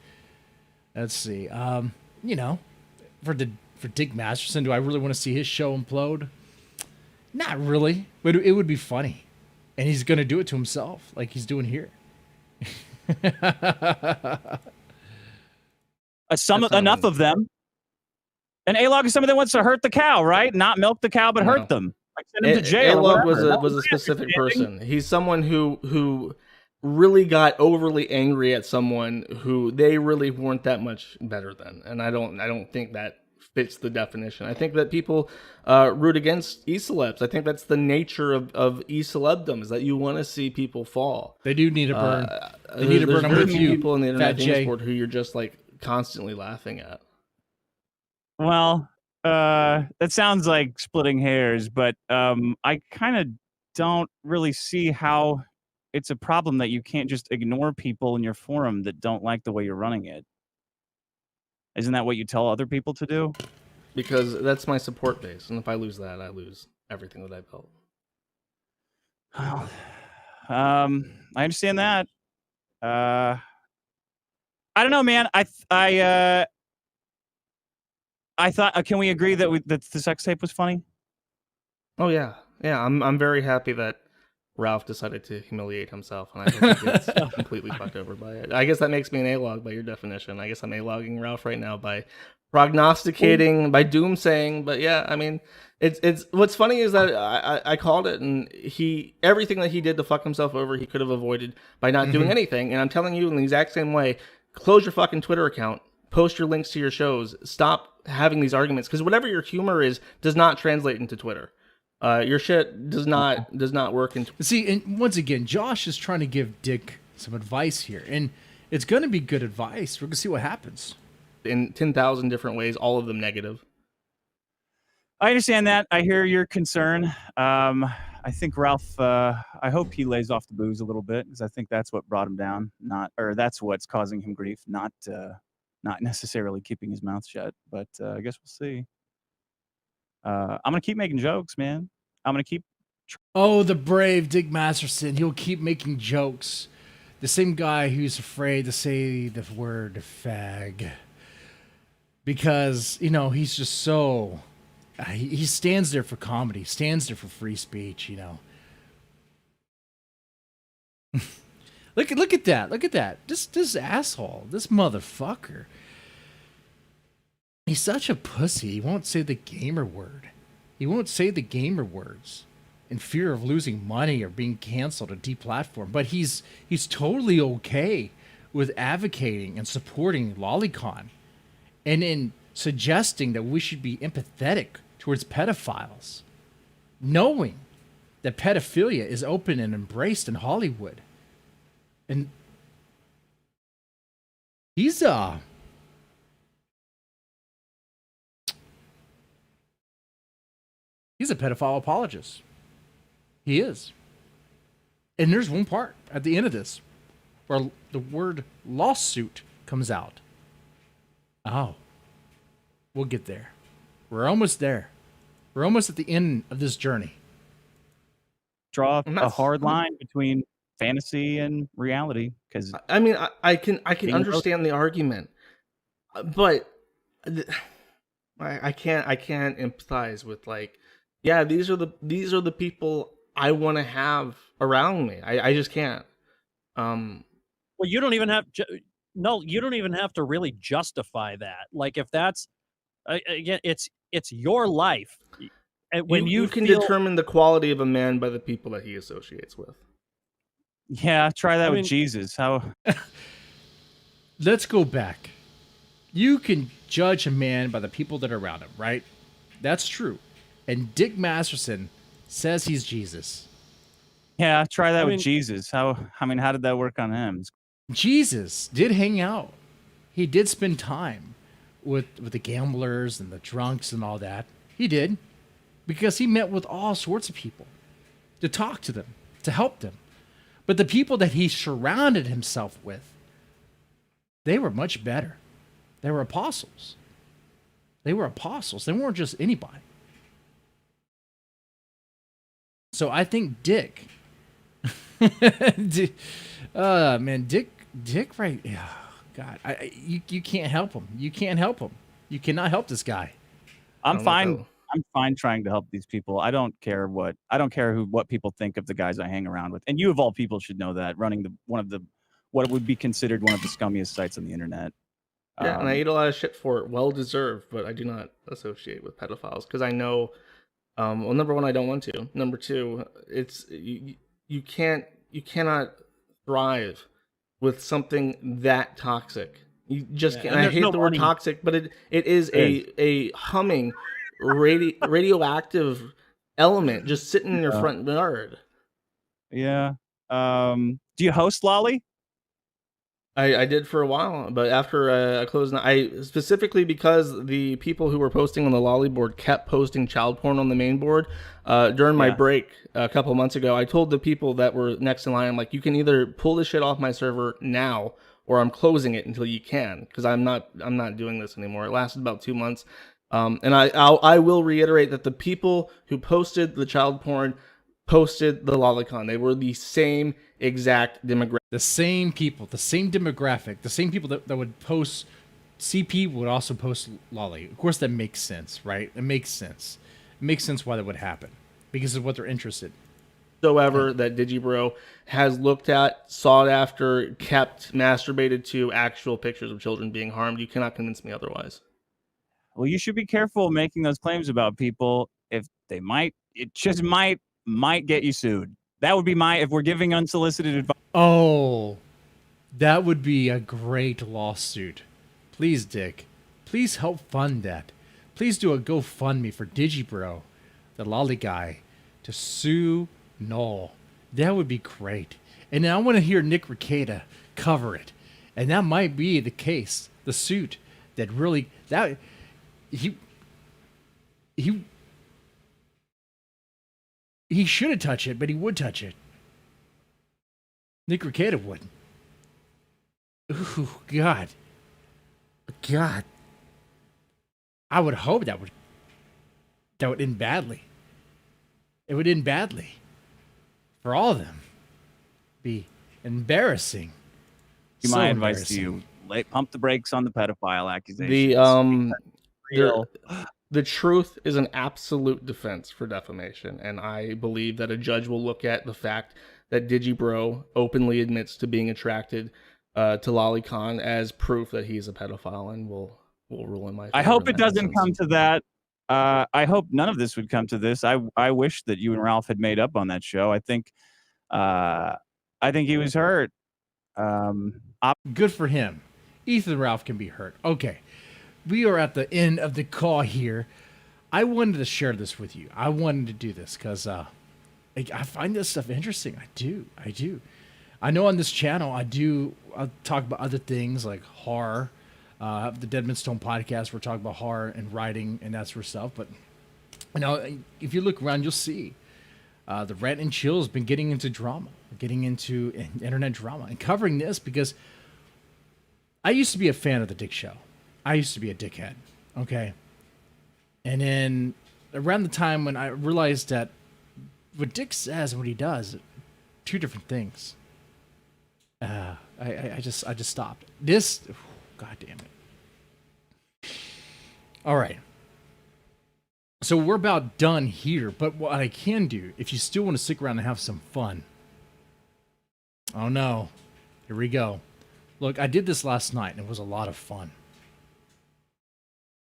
Let's see. You know, for Dick Masterson, do I really want to see his show implode? Not really. But it would be funny. And he's going to do it to himself, like he's doing here. Enough of them. An A-log is somebody that wants to hurt the cow, right? Not milk the cow, but hurt them. Like send him to jail. A-log was a specific person. He's someone who really got overly angry at someone who they really weren't that much better than, and I don't think that fits the definition. I think that people root against e-celebs. I think that's the nature of e-celebdom, is that you want to see people fall. They do need to burn. They need to burn. I'm with you, people in the internet game sport who you're just like constantly laughing at. Well, that sounds like splitting hairs, but I kind of don't really see how it's a problem that you can't just ignore people in your forum that don't like the way you're running it. Isn't that what you tell other people to do? Because that's my support base, and if I lose that, I lose everything that I've built. Well, I understand that. I don't know, man. I thought. Can we agree that that the sex tape was funny? Oh yeah. I'm very happy that Ralph decided to humiliate himself, and I don't think it's completely fucked over by it. I guess that makes me an A-log by your definition. I guess I'm A-logging Ralph right now by prognosticating, by doomsaying. But yeah, I mean, it's what's funny is that I called it, and everything that he did to fuck himself over, he could have avoided by not doing anything. And I'm telling you in the exact same way, close your fucking Twitter account, post your links to your shows, stop having these arguments, because whatever your humor is does not translate into Twitter. Your shit does not work. See, and once again, Josh is trying to give Dick some advice here, and it's going to be good advice. We're going to see what happens. In 10,000 different ways, all of them negative. I understand that. I hear your concern. I think Ralph, I hope he lays off the booze a little bit, because I think that's what brought him down. That's what's causing him grief, not necessarily keeping his mouth shut. But I guess we'll see. I'm going to keep making jokes, man. I'm going to keep... Oh, the brave Dick Masterson. He'll keep making jokes. The same guy who's afraid to say the word fag. Because, he's just so... he stands there for comedy. Stands there for free speech, Look at that. Look at that. This asshole. This motherfucker. He's such a pussy. He won't say the gamer word. He won't say the gamer words in fear of losing money or being canceled or deplatformed. But he's totally okay with advocating and supporting Lolicon and in suggesting that we should be empathetic towards pedophiles, knowing that pedophilia is open and embraced in Hollywood. And he's a pedophile apologist. He is. And there's one part at the end of this where the word lawsuit comes out. Oh, we'll get there. We're almost there. We're almost at the end of this journey. Draw a hard line between fantasy and reality, because I mean, I can understand the argument, but I can't empathize with, like, yeah, these are the people I want to have around me. I just can't. Well, you don't even have you don't even have to really justify that. Like, if that's again, it's your life. And when you can determine the quality of a man by the people that he associates with. Yeah, try that with Jesus. How? Let's go back. You can judge a man by the people that are around him, right? That's true. And Dick Masterson says he's Jesus. Yeah, try that with Jesus. How? I mean, how did that work on him? Jesus did hang out. He did spend time with the gamblers and the drunks and all that. He did. Because he met with all sorts of people to talk to them, to help them. But the people that he surrounded himself with, they were much better. They were apostles. They were apostles. They weren't just anybody. So I think Dick, Dick, right? Oh, God, you can't help him. You can't help him. You cannot help this guy. I'm fine. I'm fine trying to help these people. I don't care what people think of the guys I hang around with. And you of all people should know that, running what would be considered one of the scummiest sites on the internet. Yeah, and I eat a lot of shit for it, well deserved, but I do not associate with pedophiles because I know, well, number one, I don't want to. Number two, it's you cannot thrive with something that toxic. You just can't. I hate the word toxic, but it is a humming radioactive element just sitting in your front yard. Yeah. Do you host Lolly? I did for a while, but after I closed, specifically because the people who were posting on the Lolly board kept posting child porn on the main board. During my break a couple months ago, I told the people that were next in line, I'm like, you can either pull this shit off my server now, or I'm closing it until you can, because I'm not doing this anymore. It lasted about 2 months, and I will reiterate that the people who posted the child porn posted the Lolicon. They were the same exact demographic. The same people, the same demographic, the same people that would post CP would also post Lolly. Of course, that makes sense, right? It makes sense. It makes sense why that would happen, because of what they're interested in. Whatsoever that Digibro has looked at, sought after, kept, masturbated to actual pictures of children being harmed. You cannot convince me otherwise. Well, you should be careful making those claims about people. If they might, it just might get you sued. That would be if we're giving unsolicited advice. Oh, that would be a great lawsuit. Please, Dick, please help fund that. Please do a GoFundMe for Digibro, the lolly guy, to sue Null. That would be great. And I want to hear Nick Rekieta cover it. And that might be the case, the suit that really, that he shouldn't touch it, but he would touch it. Nick Rekieta would. Ooh, God. I would hope that would end badly. It would end badly. For all of them. Be embarrassing. My advice to you, pump the brakes on the pedophile accusations. The truth is an absolute defense for defamation, and I believe that a judge will look at the fact that Digibro openly admits to being attracted to Lolicon as proof that he's a pedophile, and will rule in my favor. I hope in it that doesn't instance. come to that. I hope none of this would come to this. I wish that you and Ralph had made up on that show. I think he was hurt. Good for him. Ethan and Ralph can be hurt. Okay. We are at the end of the call here. I wanted to share this with you. I wanted to do this because I find this stuff interesting. I do. I know on this channel I'll talk about other things like horror. The Deadman Stone podcast, we're talking about horror and writing and that sort of stuff. But if you look around, you'll see the Rant and Chill has been getting into drama, getting into internet drama, and covering this because I used to be a fan of the Dick Show. I used to be a dickhead. Okay. And then around the time when I realized that what Dick says and what he does, two different things. I just stopped. God damn it. All right. So we're about done here, but what I can do, if you still want to stick around and have some fun. Oh no. Here we go. Look, I did this last night and it was a lot of fun.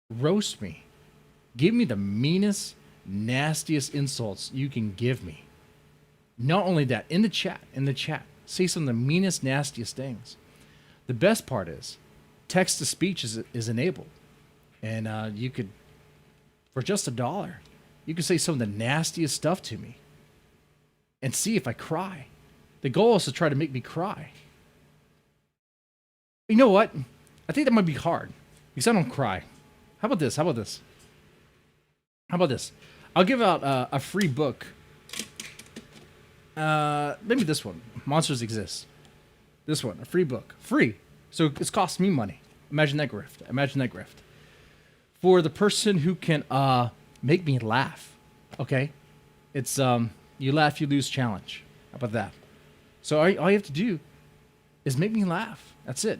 Roast me. Give me the meanest, nastiest insults you can give me. Not only that, in the chat, say some of the meanest, nastiest things. The best part is, text-to-speech is enabled. And you could, for just $1, you could say some of the nastiest stuff to me. And see if I cry. The goal is to try to make me cry. You know what? I think that might be hard. Because I don't cry. How about this? I'll give out a free book. Maybe this one. Monsters Exist. This one, a free book. Free. So it's cost me money. Imagine that grift. For the person who can make me laugh. Okay? It's you laugh, you lose challenge. How about that? So all you have to do is make me laugh. That's it.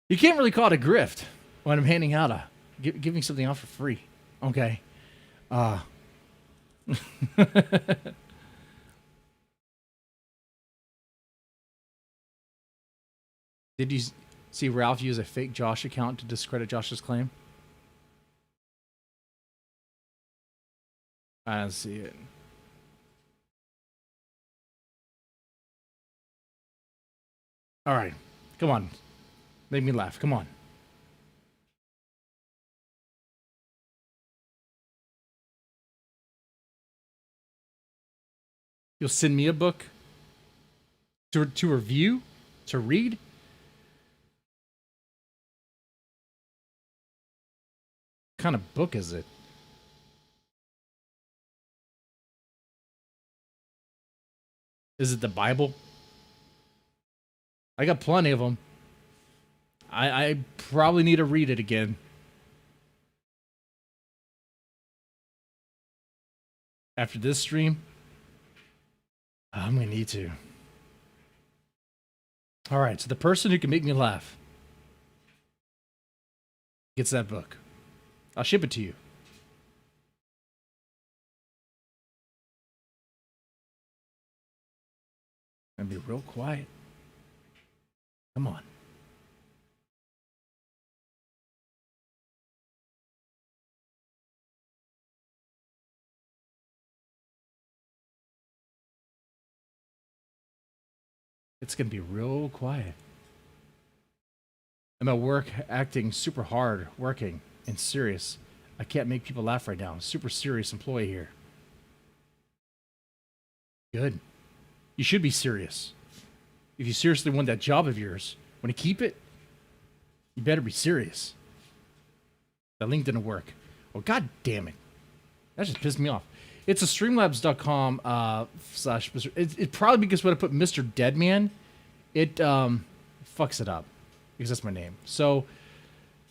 You can't really call it a grift when I'm handing out giving something out for free. Okay. Did you see Ralph use a fake Josh account to discredit Josh's claim? I don't see it. All right. Come on. Make me laugh. Come on. You'll send me a book to review, to read? What kind of book is it? Is it the Bible? I got plenty of them. I probably need to read it again. After this stream, I'm going to need to. All right, so the person who can make me laugh gets that book. I'll ship it to you. And be real quiet. Come on. It's going to be real quiet. I'm at work acting super hard, working, and serious. I can't make people laugh right now. Super serious employee here. Good. You should be serious. If you seriously want that job of yours, want to keep it, you better be serious. That link didn't work. Oh, god damn it. That just pissed me off. It's a streamlabs.com / It probably because when I put Mr. Deadman, it fucks it up. Because that's my name. So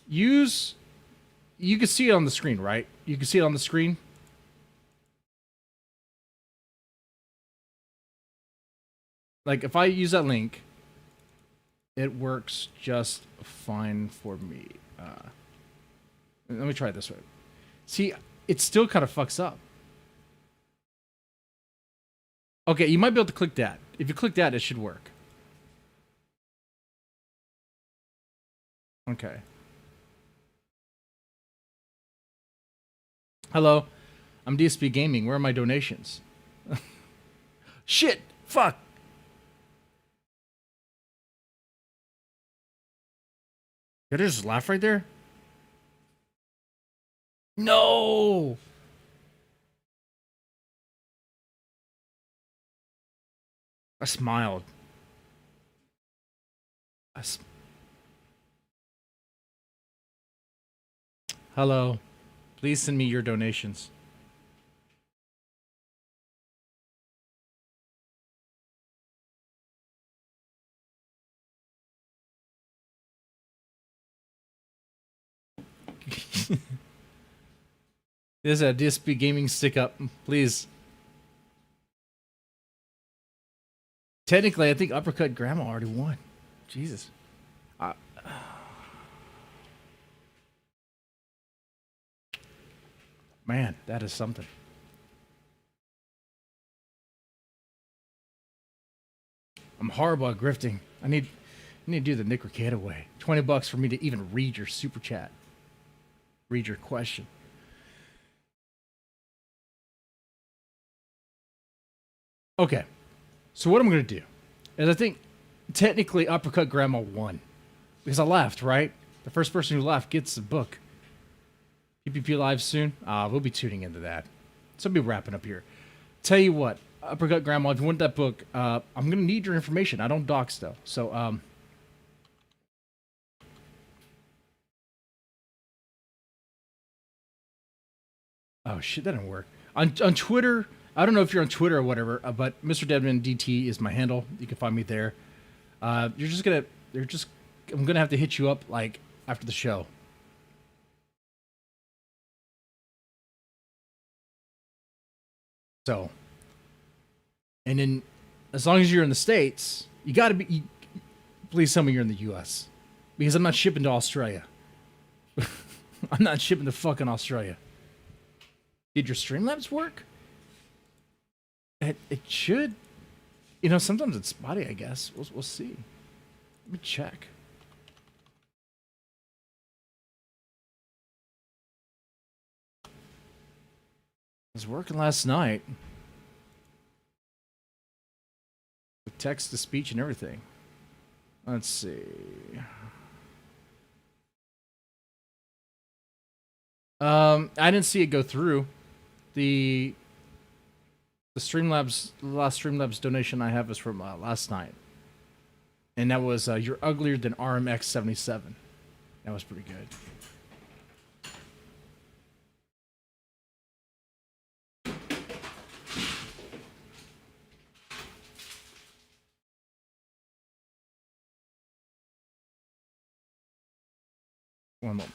you can see it on the screen, right? You can see it on the screen. Like if I use that link, it works just fine for me. Let me try it this way. See, it still kind of fucks up. Okay, you might be able to click that. If you click that, it should work. Okay. Hello, I'm DSP Gaming. Where are my donations? Shit! Fuck! Did I just laugh right there? No! I smiled. Hello. Please send me your donations. There's a DSP Gaming stick up, please. Technically, I think Uppercut Grandma already won. Jesus. Man, that is something. I'm horrible at grifting. I need to do the Nick Ricada way. $20 for me to even read your super chat. Read your question. Okay. So what I'm going to do is I think technically Uppercut Grandma won. Because I left, right? The first person who left gets the book. PPP live soon. We'll be tuning into that. So I'll be wrapping up here. Tell you what, Uppercut Grandma, if you want that book, I'm going to need your information. I don't dox though. So, oh shit, that didn't work. On Twitter, I don't know if you're on Twitter or whatever, but Mr. Deadman DT is my handle. You can find me there. I'm gonna have to hit you up like after the show. So, and then as long as you're in the States, you gotta be. Please tell me you're in the U.S. because I'm not shipping to Australia. I'm not shipping to fucking Australia. Did your Streamlabs work? It should. You know, sometimes it's spotty, I guess. We'll see. Let me check. It was working last night. With text to speech and everything. Let's see. I didn't see it go through. The Streamlabs, the last Streamlabs donation I have is from last night. And that was, you're uglier than RMX77. That was pretty good. One moment.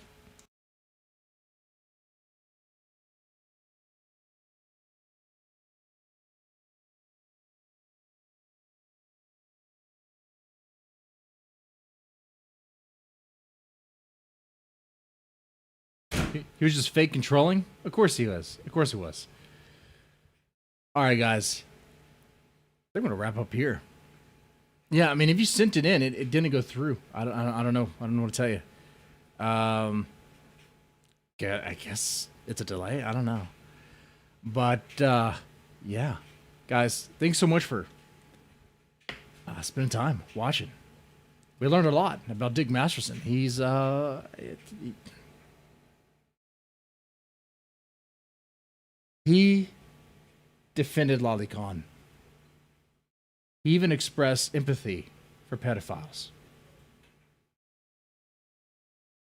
He was just fake controlling? Of course he was. Of course he was. All right, guys. I'm going to wrap up here. Yeah, I mean, if you sent it in, it didn't go through. I don't know. I don't know what to tell you. Yeah, I guess it's a delay. I don't know. But, yeah. Guys, thanks so much for spending time watching. We learned a lot about Dick Masterson. He's, he defended Lolicon. He even expressed empathy for pedophiles.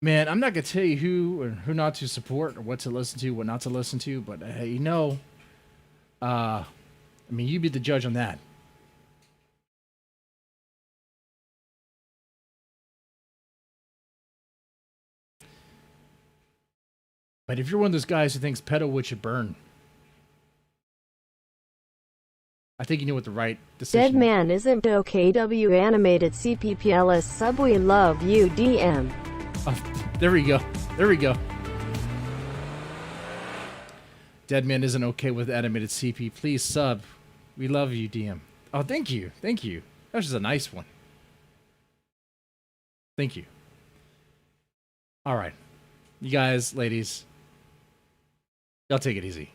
Man, I'm not going to tell you who not to support or what to listen to, what not to listen to, but you know, I mean, you be the judge on that. But if you're one of those guys who thinks pedo should burn, I think you know what the right decision is. Dead man isn't OKW animated CPPLS sub we love you DM. Oh, there we go. There we go. Deadman isn't okay with animated CP. Please sub. We love you, DM. Oh, thank you. Thank you. That was just a nice one. Thank you. All right. You guys, ladies, y'all take it easy.